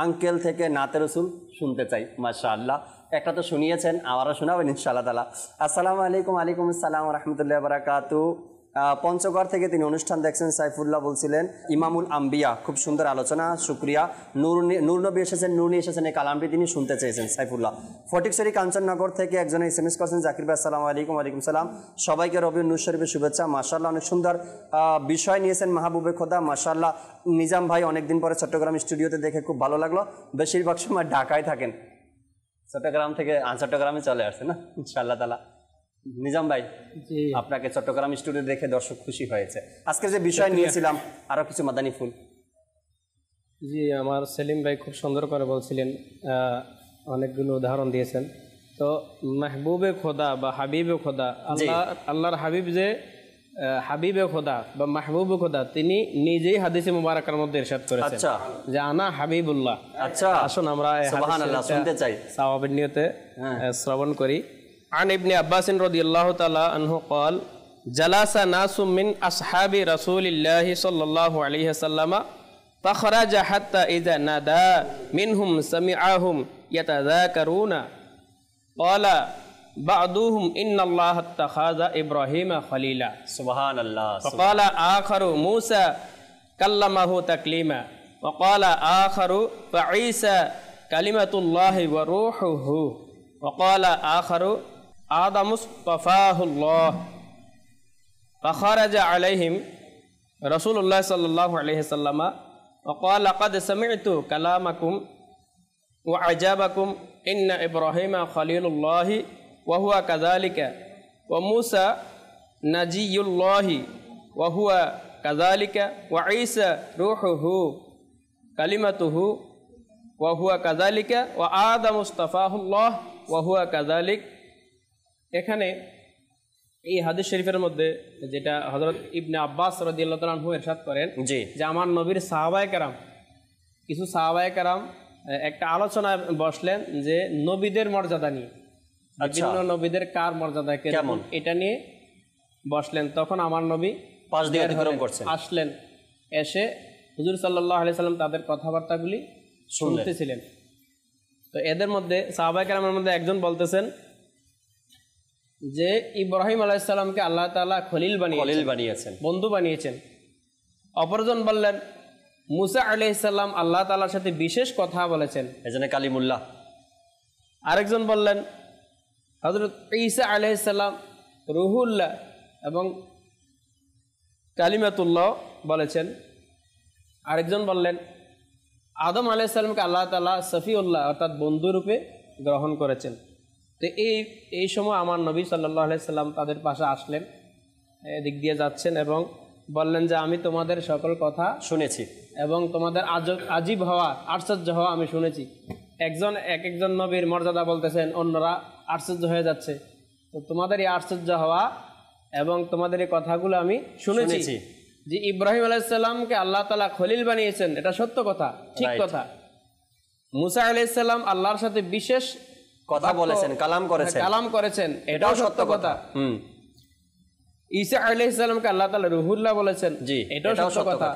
আঙ্কেল থেকে নাতে রসুল শুনতে চাই। মাশাআল্লাহ, একটা তো শুনিয়েছেন, আবারও শোনাবেন ইনশাআল্লাহ তাআলা। আসসালামু আলাইকুম। ওয়ালাইকুম আসসালাম ওয়া রাহমাতুল্লাহি ওয়া বারাকাতুহু। পঞ্চগড় থেকে তিনি অনুষ্ঠান দেখছেন, সাইফুল্লাহ বলছিলেন, ইমামুল আম্বিয়া, খুব সুন্দর আলোচনা, শুক্রিয়া। নূর নবী এসেছেন, নুরনি এসেছেন, এই কালামটি তিনি শুনতে চেয়েছেন সাইফুল্লাহ। ফটিকছড়ি কাঞ্চননগর থেকে একজন SMS করছেন, জাকির ভাই আসসালামু আলাইকুম। ওয়ালাইকুম সালাম। সবাইকে রবিউল নূর শরীফের শুভেচ্ছা। মাশাআল্লাহ, অনেক সুন্দর বিষয় নিয়েছেন মাহবুবে খোদা। মাশাআল্লাহ। নিজাম ভাই অনেকদিন পরে চট্টগ্রাম স্টুডিওতে দেখে খুব ভালো লাগলো। বেশিরভাগ সময় ঢাকায় থাকেন, চট্টগ্রাম থেকে চট্টগ্রামে চলে আসছে না ইনশাআল্লাহ তাআলা। নিজাম ভাই, আপনাকে চট্টগ্রাম স্টুডিও দেখে দর্শক খুশি হয়েছে। আজকে যে বিষয় নিয়েছিলাম, আরো কিছু মাদানী ফুল। জি, আমার সেলিম ভাই খুব সুন্দর করে বলছিলেন, অনেকগুলো উদাহরণ দিয়েছেন। তো মাহবুবে খোদা বা হাবিবে খোদা, আল্লাহর হাবিব যে হাবিবে খোদা বা মাহবুবে খোদা, তিনি নিজেই হাদিসে মুবারাকার মধ্যে ইরশাদ করেছেন যে আনা হাবিবুল্লাহ। আচ্ছা, আসুন আমরা সুবহানাল্লাহ শুনতে চাই, সওয়াবের নিয়তে শ্রবণ করি। عن ابن عباس رضي الله تعالى عنه قال جلس ناس من أصحاب رسول الله صلى الله عليه وسلم فخرج حتى إذا نادى منهم سمعهم يتذاكرون قال بعضهم إن الله اتخذ إبراهيم خليلا سبحان الله. وقال آخر موسى كلمه تكليما وقال آخر فعيسى كلمة الله وروحه وقال آخر آدم اصطفاه الله. فخرج عليهم رسول الله صلى الله عليه وسلم وقال قد سمعت كلامكم وعجابكم إن إبراهيم خليل الله وهو كذلك وموسى نجي الله وهو كذلك وعيسى روحه كلمته وهو كذلك وآدم اصطفاه الله وهو كذلك. এখানে এই হাদিস শরীফের মধ্যে যেটা হযরত ইবনে আব্বাস রাদিয়াল্লাহু তাআলা আনহু ইরশাদ করেন যে আমার নবীর সাহাবায়ে কেরাম, কিছু সাহাবায়ে কেরাম একটা আলোচনায় বসলেন যে নবীদের মর্যাদা নিয়ে, বিভিন্ন নবীদের কার মর্যাদা কেমন এটা নিয়ে বসলেন। তখন আমার নবী পাশ দিয়ে অতিক্রম করছেন, আসলেন, এসে হুজুর সাল্লাল্লাহু আলাইহি সাল্লাম তাদের কথাবার্তাগুলি শুনতেছিলেন। তো এদের মধ্যে সাহাবায়ে কেরামের মধ্যে একজন বলতেছেন যে ইব্রাহিম আলাইহিস সালামকে আল্লাহ তাআলা খলিল বানিয়েছেন, বন্ধু বানিয়েছেন। অপরজন বললেন মুসা আলাইহিস সালাম আল্লাহ তাআলার সাথে বিশেষ কথা বলেছেন, এজন্য কালিমুল্লাহ। আরেকজন বললেন হযরত ঈসা আলাইহিস সালাম রুহুল্লাহ এবং কালিমাতুল্লাহ বলেছেন। আরেকজন বললেন আদম আলাইহিস সালামকে আল্লাহ তাআলা সফিউল্লাহ অর্থাৎ বন্ধু রূপে গ্রহণ করেছেন। তো এই সময় আমার নবী সাল্লাল্লাহু আলাইহি সাল্লাম তাদের পাশে আসলেন, এদিক দিয়ে যাচ্ছেন এবং বললেন যে আমি তোমাদের সকল কথা শুনেছি এবং তোমাদের আজীব হওয়া, আশ্চর্য হওয়া আমি শুনেছি। একজন নবীর মর্যাদা বলতেছেন, অন্যরা আশ্চর্য হয়ে যাচ্ছে। তো তোমাদের এই আশ্চর্য হওয়া এবং তোমাদের এই কথাগুলো আমি শুনেছি যে ইব্রাহিম আলাইহিস সালামকে আল্লাহ তাআলা খলিল বানিয়েছেন, এটা সত্য কথা, ঠিক কথা। মুসা আলাইহিস সালাম আল্লাহর সাথে বিশেষ কথা বলেছেন, কালাম করেছেন, কালাম করেছেন, এটাও সত্য কথা। ঈসা আলাইহিস সালামকে আল্লাহ তাআলা রুহুল্লাহ বলেছেন, এটাও সত্য কথা।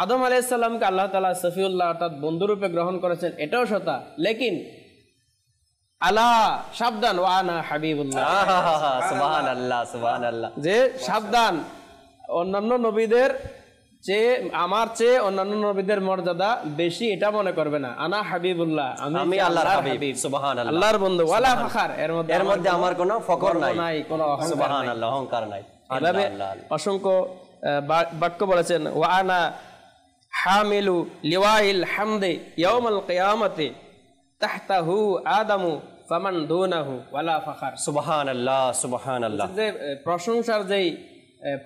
আদম আলাইহিস সালামকে আল্লাহ তাআলা সফিউল্লাহ অর্থাৎ বন্ধুরূপে গ্রহণ করেছেন, এটাও সত্য। লেকিন আলা সাবধান, ওয়া আনা হাবিবুল্লাহ, সুবহানাল্লাহ সুবহানাল্লাহ, যে সাবধান, অন্যান্য নবীদের চেয়ে আমার চেয়ে অন্যান্য নবীদের মর্যাদা বেশি এটা মনে করবে না। আনা হাবিবুল্লাহ, আমি আল্লাহর হাবিব, সুবহানাল্লাহ, আল্লাহর বন্ধু। ওয়ালা ফাখর, এর মধ্যে আমার কোনো ফখর নাই, কোনো সুবহানাল্লাহ, অহংকার নাই। এভাবে অসংখ্য বাক্য বলেছেন। ওয়া আনা হামিলু লিওয়াইল হামদে ইয়াউমাল কিয়ামাতি তাহতাহু আদামু ফামান দুনাহু ওয়ালা ফাখর। সুবহানাল্লাহ সুবহানাল্লাহ, যে প্রশংসার যেই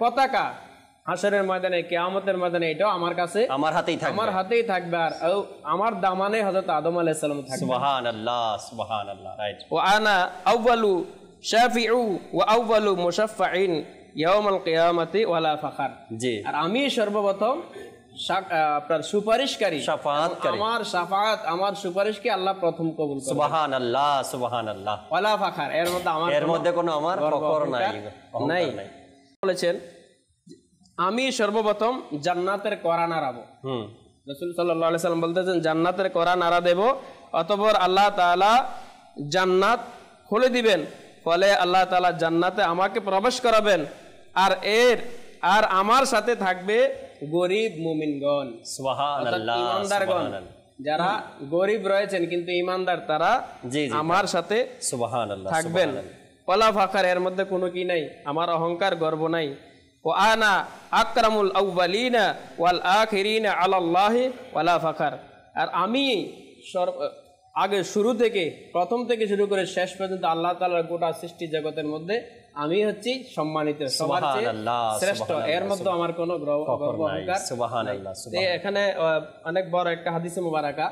পতাকা হাসরের ময়দানে, কিয়ামতের ময়দানে, এটাও আমার কাছে, আমার হাতেই থাকবে। আর আমার দামানে হযরত আদম আলাইহিস সালাম থাকবে। সুবহানাল্লাহ সুবহানাল্লাহ, রাইট। ওয়া আনা আউয়ালু শাফিউ ওয়া আউয়ালু মুশাফফাইন ইয়াউমাল কিয়ামাতি ওয়ালা ফাখর। জি, আর আমি সর্বপ্রথম আপনার সুপারিশকারী, শাফাআতকারী। আমার শাফাআত, আমার সুপারিশকে আল্লাহ প্রথম কবুল করবে। সুবহানাল্লাহ সুবহানাল্লাহ, ওয়ালা ফাখর, এর মধ্যে কোনো আমার ফখর নাই। বলেছেন আমি সর্বপ্রথম জান্নাতের কড়া নাড়াবো। রাসূল সাল্লাল্লাহু আলাইহি সাল্লাম বলতেছেন জান্নাতের কড়া নাড়া দেব, অতঃপর আল্লাহ তাআলা জান্নাত খুলে দিবেন, ফলে আল্লাহ তাআলা জান্নাতে আমাকে প্রবেশ করাবেন। আর আমার সাথে থাকবে গরিব মুমিনগণ, সুবহানাল্লাহ, ইমানদারগণ, যারা গরিব রয়েছেন কিন্তু ইমানদার, তারা আমার সাথে সুবহানাল্লাহ থাকবেন। ওয়ালা ফাখর, এর মধ্যে কোনো কি নাই, আমার অহংকার গর্ব নাই। ওয়া আনা আকরামুল আউয়ালিনা ওয়াল আখিরিনা আলাল্লাহি ওয়ালা ফাখর, আর আমি আগে শুরু থেকে, প্রথম থেকে শুরু করে শেষ পর্যন্ত আল্লাহ তাআলার গোটা সৃষ্টি জগতের মধ্যে আমি হচ্ছি সম্মানিত, সবার চেয়ে শ্রেষ্ঠ, এর মধ্যে আমার কোনো অহংকার। সুবহানাল্লাহ। এখানে অনেক বড় একটা হাদিসে মুবারাকা,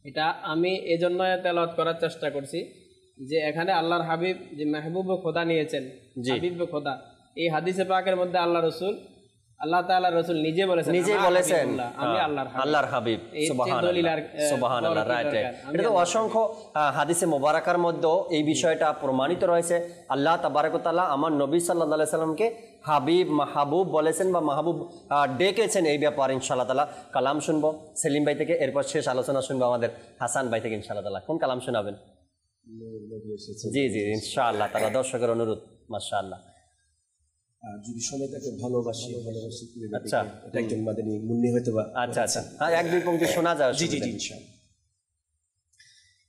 এটা আমি এজন্য তেলাওয়াত করার চেষ্টা করছি যে এখানে আল্লাহর হাবিব যে মাহবুব খোদা নিয়েছেন, হাবিব খোদা, এই হাদিসে পাকের মধ্যে আল্লাহ তাআলা রাসূল নিজে বলেছেন আমি আল্লাহর হাবিব। সুবহানাল্লাহ, রাইট। এটা তো অসংখ্য হাদিসে মোবারকার মধ্যে এই বিষয়টা প্রমাণিত রয়েছে। আল্লাহ তাবারক ওয়া তাআলা আমার নবী সাল্লাল্লাহু আলাইহি সাল্লামকে হাবিব, মাহবুব বলেছেন বা মাহবুব ডেকেছেন। এই ব্যাপারে ইনশাআল্লাহ তাআলা কালাম শুনবো সেলিম ভাই থেকে, এরপর শেষ আলোচনা শুনবো আমাদের হাসান ভাই থেকে ইনশাআল্লাহ তাআলা। কোন কালাম শোনাবেন? জি জি ইনশাআল্লাহ তাআলা, দর্শকের অনুরোধ। মাশাআল্লাহ, যদি সময় তাকে ভালোবাসি, আচ্ছা, এটা একজন মাদানী মুন্নি হয়তো বা, আচ্ছা আচ্ছা, হ্যাঁ, এক দুই পংক্তি শোনা যায়। জি জি ইনশাআল্লাহ।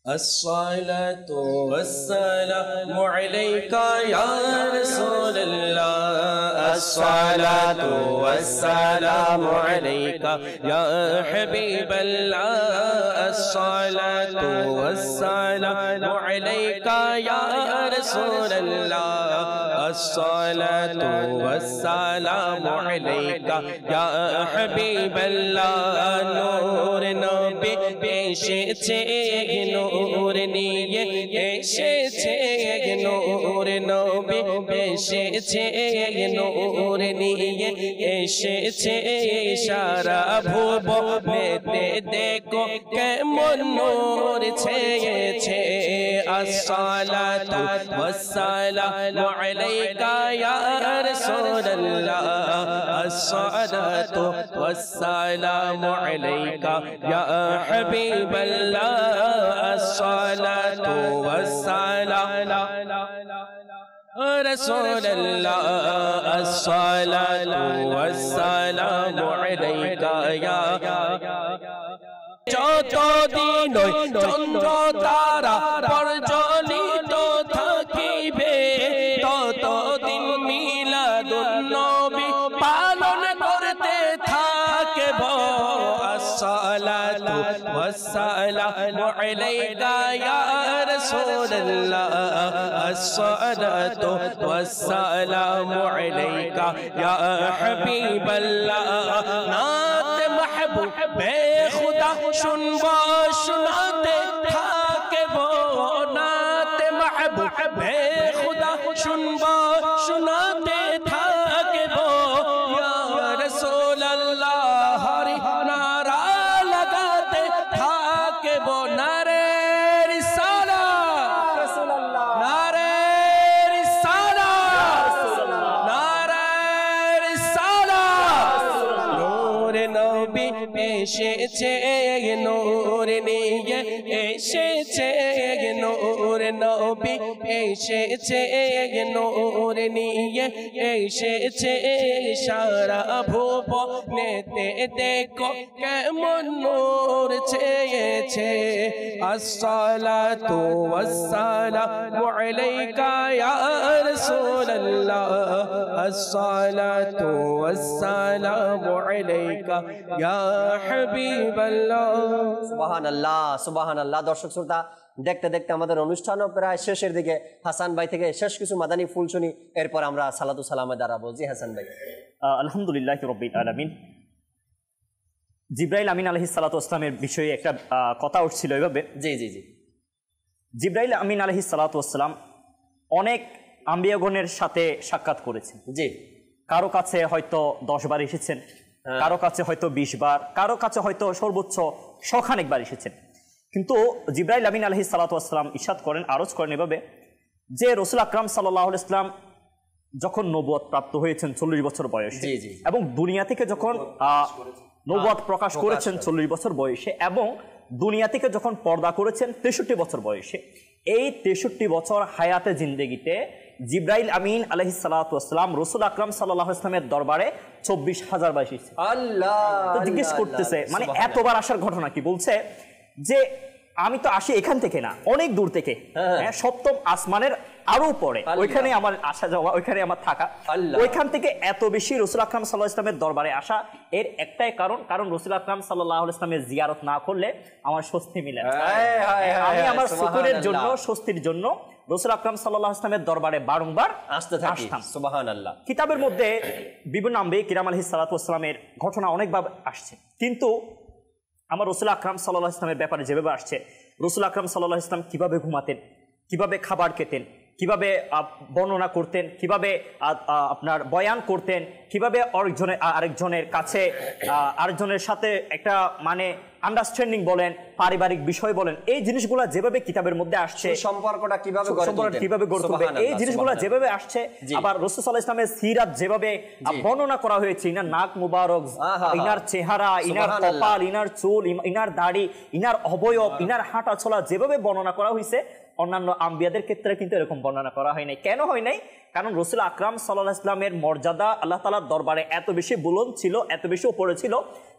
الصلاة والسلام عليك يا رسول الله، الصلاة والسلام عليك يا حبيب الله، الصلاة والسلام عليك يا رسول الله، الصلاة والسلام عليك يا حبيب الله। নূর নবী এসেছে, নূর নিয়ে এসেছে, নূর নবী এসেছে, নূর নিয়ে এসেছে, সারা ভুবনেতে দেখো কেমন নূর ছেয়েছে। আসসালাতু ওয়াসসালামু আলাইকা ইয়া রাসূলুল্লাহ, আসসালাতু ওয়াসসালামু আলাইকা ইয়া হাবিবাল্লাহ, আসসালাতু ওয়াসসালামু রাসূলুল্লাহ, আসসালাতু ওয়াসসালামু আলাইকা ইয়া। যতদিন চন্দ্র তারা প্রজ্বলিত থাকিবে, ততদিন মিলাদুন নবী পালন করতে থাকব। আসসালাতু ওয়াসসালামু আলাইকা ইয়া রাসূলুল্লাহ, আসসালাতু ওয়াসসালামু আলাইকা ইয়া হাবিবাল্লাহ। নাত মাহবুব বেখুদা শুনবো, শোনাতে থাকব, নাত মাহবুব বেখুদা শুনবো, শোনাতে থাকব। ইয়া রাসূলুল্লাহ হরি নারা লাগাতে থাকব, নারে রিসালাত, এসেছে নূর নিয়ে এসেছে নূর নবী এসেছে নূর নিয়ে এসেছে সারা ভুবনেতে দেখো কেমন নূর ছেয়েছে আসসালাতু ওয়াসসালামু আলাইকা ইয়া রাসূলুল্লাহ আসসালাতু ওয়াসসালামু আলাইকা ইয়া হাবিবাল্লাহ সুবহানাল্লাহ সুবহানাল্লাহ। দর্শক শ্রোতা, দেখতে দেখতে আমাদের অনুষ্ঠানও প্রায় শেষের দিকে। হাসান ভাই থেকে শেষ কিছু মাদানী ফুল শুনি, এরপর আমরা সালাতু সালামে দাঁড়াবো। জি হাসান ভাই। আলহামদুলিল্লাহ রাব্বিল আলামিন। জিবরাইল আমিন আলাইহিস সালাতু ওয়াসসালামের বিষয়ে একটা কথা উঠছিল এভাবে। জি জি জি। জিবরাইল আমিন আলাইহিস সালাতু ওয়াসসালাম অনেক আম্বিয়াগণের সাথে সাক্ষাৎ করেছেন। জি। কারো কাছে হয়তো 10 বার এসেছেন, কারো কাছে হয়তো 20 বার, কারো কাছে হয়তো সর্বোচ্চ 100 বার এসেছেন। কিন্তু জিবরাইল আমিন আলাইহিস সালাতু ওয়াসসালাম ইরশাদ করেন, আরজ করেন এভাবে যে রাসূল আকরাম সাল্লাল্লাহু আলাইহি ওয়াসাল্লাম যখন নবুয়ত প্রাপ্ত হয়েছেন 40 বছর বয়সে, এবং দুনিয়া থেকে যখন নবুয়ত প্রকাশ করেছেন 40 বছর বয়সে, এবং দুনিয়া থেকে যখন পর্দা করেছেন 63 বছর বয়সে, এই 63 বছর হায়াতে জিন্দেগিতে জিবরাইল আমিন আলাইহিস সালাতু ওয়াসসালাম রাসূল আকরাম সাল্লাল্লাহু আলাইহি ওয়াসাল্লামের দরবারে 24,000 বার এসেছে। আল্লাহ তো জিজ্ঞেস করতেছে মানে এতবার আসার ঘটনা কি? বলছে যে আমি তো আসি এখান থেকে না, অনেক দূর থেকে, সপ্তম আসমানের আরো পরে, ওইখানে আমার আসা যাওয়া, ওইখানে আমার থাকা, ওইখান থেকে এত বেশি রাসূল আকরাম সাল্লাল্লাহু আলাইহি ওয়াসাল্লামের দরবারে আসা। এর একটাই কারণ রাসূল আকরাম সাল্লাল্লাহু আলাইহি ওয়াসাল্লামের জিয়ারত না করলে আমার স্বস্তি মিলে না। আমি আমার সুকুনের জন্য, স্বস্তির জন্য রাসূল আকরাম সাল্লাল্লাহু আলাইহি ওয়াসাল্লামের দরবারে বারংবার আসতাম। সুবহানাল্লাহ। কিতাবের মধ্যে বিভিন্ন আম্বিয়া কিরাম আলাইহিস সালাতু ওয়াসসালামের ঘটনা অনেকভাবে আসছে, কিন্তু আমার রাসূল আকরাম সাল্লাল্লাহু আলাইহি ওয়াসাল্লামের ব্যাপারে যেভাবে আসছে, রাসূল আকরাম সাল্লাল্লাহু আলাইহি ওয়াসাল্লাম কিভাবে ঘুমাতেন, কিভাবে খাবার খেতেন, কিভাবে বর্ণনা করতেন, কিভাবে আপনার বয়ান করতেন, কিভাবে আরেকজনের কাছে আরেকজনের সাথে একটা মানে আন্ডারস্ট্যান্ডিং বলেন, পারিবারিক বিষয় বলেন, এই জিনিসগুলো যেভাবে কিতাবের মধ্যে আসছে, সম্পর্কটা কিভাবে গড়ে তুলবে, এই জিনিসগুলো যেভাবে আসছে, আবার রাসূল সাল্লাল্লাহু আলাইহি ওয়াসাল্লামের সিরাত যেভাবে বর্ণনা করা হয়েছে, ইনার নাক মুবারক, ইনার চেহারা, ইনার কপাল, ইনার চুল, ইনার দাড়ি, ইনার অবয়ব, ইনার হাঁটা চলা যেভাবে বর্ণনা করা হয়েছে, অন্যান্য আম্বিয়াদের ক্ষেত্রে কিন্তু এরকম বর্ণনা করা হয় নাই। কেন হয় নাই? কারণ রাসূল আকরাম সাল্লাল্লাহু আলাইহি ওয়াসাল্লামের মর্যাদা আল্লাহ তাআলার দরবারে এত বেশি বুলন্দ ছিল, এত বেশি উপরে ছিল,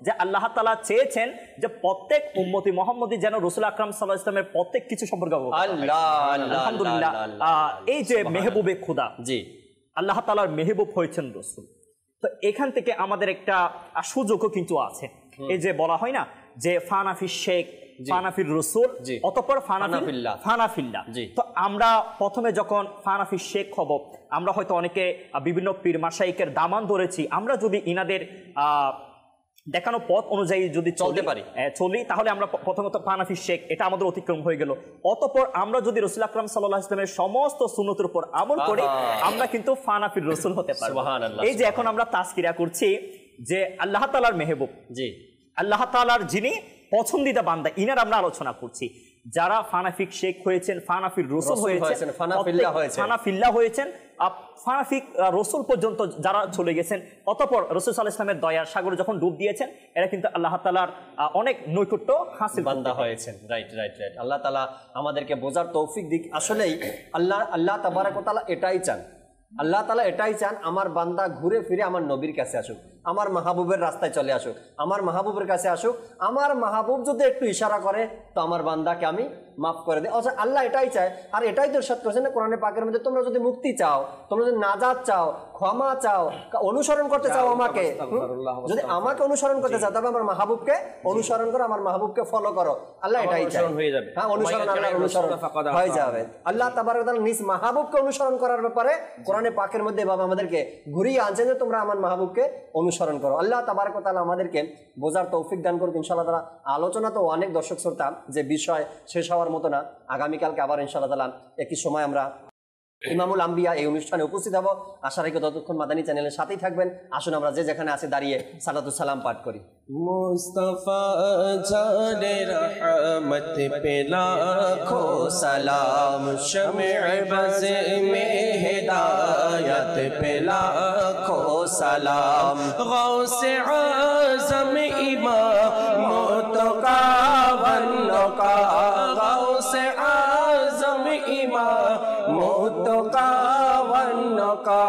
যে আল্লাহ তাআলা চেয়েছেন যে প্রত্যেক উম্মতি মুহাম্মদী যেন রাসূল আকরাম সাল্লাল্লাহু আলাইহি ওয়াসাল্লামের প্রত্যেক কিছু সম্পর্কে আলহামদুলিল্লাহ। এই যে মেহবুবে খুদা, জি, আল্লাহ তাআলার মেহবুব হয়েছেন রাসূল। তো এখান থেকে আমাদের একটা সুযোগও কিন্তু আছে। এই যে বলা হয় না যে ফানাফি শেখ, ফানাফির রাসূল, অতঃপর ফানাফিল্লাহ। তো আমরা প্রথমে যখন ফানাফি শেখ হব, আমরা হয়তো অনেকে বিভিন্ন পীর মাশাইখের দামান ধরেছি, আমরা যদি ইনাদের দেখানো পথ অনুযায়ী যদি চলি, তাহলে আমরা প্রথমত ফানাফি শেখ, এটা আমাদের অতিক্রম হয়ে গেল। অতঃপর আমরা যদি রাসূল আকরাম সাল্লাল্লাহু আলাইহি ওয়াসাল্লামের সমস্ত সুন্নতের উপর আমল করি, আমরা কিন্তু ফানাফির রাসূল হতে পারবো। এই যে এখন আমরা তাজকিরা করছি যে আল্লাহ তাআলার মেহবুব, জি, আল্লাহ তাআলার যিনি পছন্দিদা বান্দা, ইনার আমরা আলোচনা করছি। যারা ফানাফিক শেখ হয়েছেন, ফানাফির রাসূল হয়েছেন, ফানাফিল্লাহ হয়েছেন, ফানাফিক রাসূল পর্যন্ত যারা চলে গেছেন, অতঃপর রাসূল সাল্লাল্লাহু আলাইহি ওয়াসাল্লামের দয়ার সাগরে যখন ডুব দিয়েছেন, এরা কিন্তু আল্লাহ তাআলার অনেক নৈকট্য হাসিল বান্দা হয়েছেন। রাইট। আল্লাহ তাআলা আমাদেরকে বোঝার তৌফিক দিক। আসলেই আল্লাহ তাবারক ওয়া তাআলা এটাই চান, আল্লাহ তাআলা এটাই চান আমার বান্দা ঘুরে ফিরে আমার নবীর কাছে আসুক, আমার মাহবুবের রাস্তায় চলে আসুক, আমার মাহবুবের কাছে আসুক। আমার মাহবুব যদি একটু ইশারা করে তো আমার বান্দাকে আমি মাফ করে দিই। অথচ আল্লাহ এটাই চায়, আর এটাই তো ইরশাদ করেছেন না কোরআনে পাকের মধ্যে, তোমরা যদি মুক্তি চাও, তোমরা যদি নাজাত চাও, ক্ষমা চাও, অনুসরণ করতে চাও আমাকে, যদি আমাকে অনুসরণ করতে চাও, তবে আমার মাহবুবকে অনুসরণ করো, আমার মাহবুবকে ফলো করো। আল্লাহ এটাই চায়, হ্যাঁ, অনুসরণ, আল্লাহর অনুসরণ হয়ে যাবে। আল্লাহ তাবারক ওয়া তাআলা নিজ মাহবুবকে অনুসরণ করার ব্যাপারে কোরআনে পাকের মধ্যে এভাবে আমাদেরকে ঘুরিয়ে আনছেন যে তোমরা আমার মাহবুবকে অনুসরণ করো। আল্লাহ তাবারক ওয়া তাআলা আমাদেরকে বোঝার তৌফিক দান করুক ইনশাআল্লাহ তাআলা। আলোচনা তো অনেক, দর্শক শ্রোতা, যে বিষয় শেষ হওয়ার মতো না। আগামীকালকে আবার ইনশাআল্লাহ তাআলা একই সময় আমরা ইমামুল আম্বিয়া এই অনুষ্ঠানে উপস্থিত হব। আশা রাখি ততক্ষণ মাদানী চ্যানেলের সাথেই থাকবেন। আসুন আমরা যে যেখানে আছে দাঁড়িয়ে সালাতু সালাম পাঠ করি। মুস্তাফা জানে রহমত পে লাখো সালাম, শমে বজ মে হিদায়ত পে লাখো সালাম, গৌসে আজম ইমাম का गौसे आज़म इमाम मुत्तका वन्नो का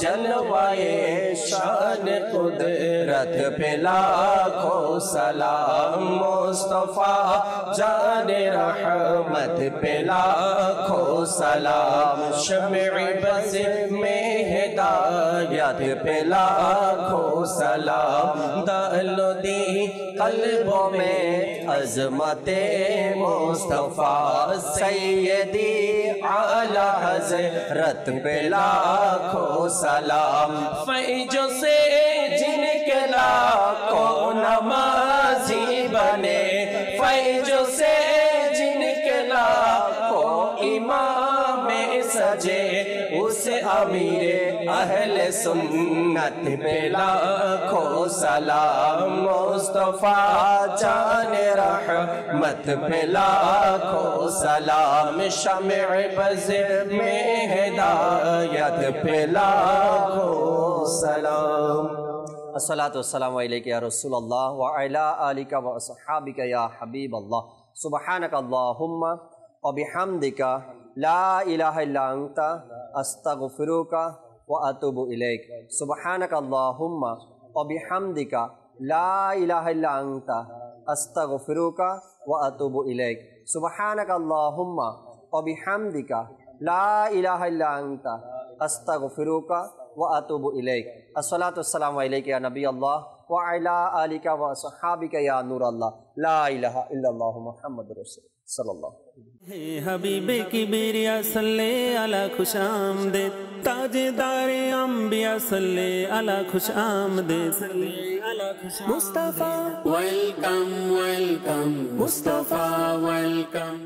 जलवाए शान कुदरत पे लाखों सलाम मुस्तफा जाने रहमत पे लाखों सलाम शम्ए बज़ में हिदायत पे लाखों सलाम दालो दी कल्बों में अज़मते मुस्तफा सैयदी आला हज़रत पे लाखों सलाम फैज़ों से जिनके लाखों नमाज़ी बने फैज़ों से जिनके लाखों इमाम सजे उस अमीरे अहले सुन्नत पे लाखों सलाम मुस्तफा जाने रहमत पे लाखों सलाम शम्ए बज़ में हिदायत पे लाखों सलाम अस्सलातु वस्सलामु अलैका या रसूलल्लाह व अला आलिका व अस्हाबिका या हबीबल्लाह सुब्हानका अल्लाहुम्मा व बिहम्दिका ला इलाहा इल्ला अंता अस्तगफिरुका व अतूबु इलैक सुब्हानका अल्लाहुम्मा व बिहम्दिका ला इलाहा इल्ला अंता अस्तगफिरुका व अतूबु इलैक सुब्हानका अल्लाहुम्मा व बिहम्दिका ला इलाहा इल्ला अंता अस्तगफिरुका व अतूबु इलैक अस्सलातु वस्सलामु अलैका या नबी अल्लाह व अला आलिका व अस्हाबिका या नूर अल्लाह ला इलाहा इल्लल्लाहु मुहम्मदुर रसूल सल्लल्लाहु हे हबीबे किबरिया सल्ले अला खुशामदीद ताजदारे अंबिया सल्ले अला खुशामदीद Mustafa welcome welcome Mustafa welcome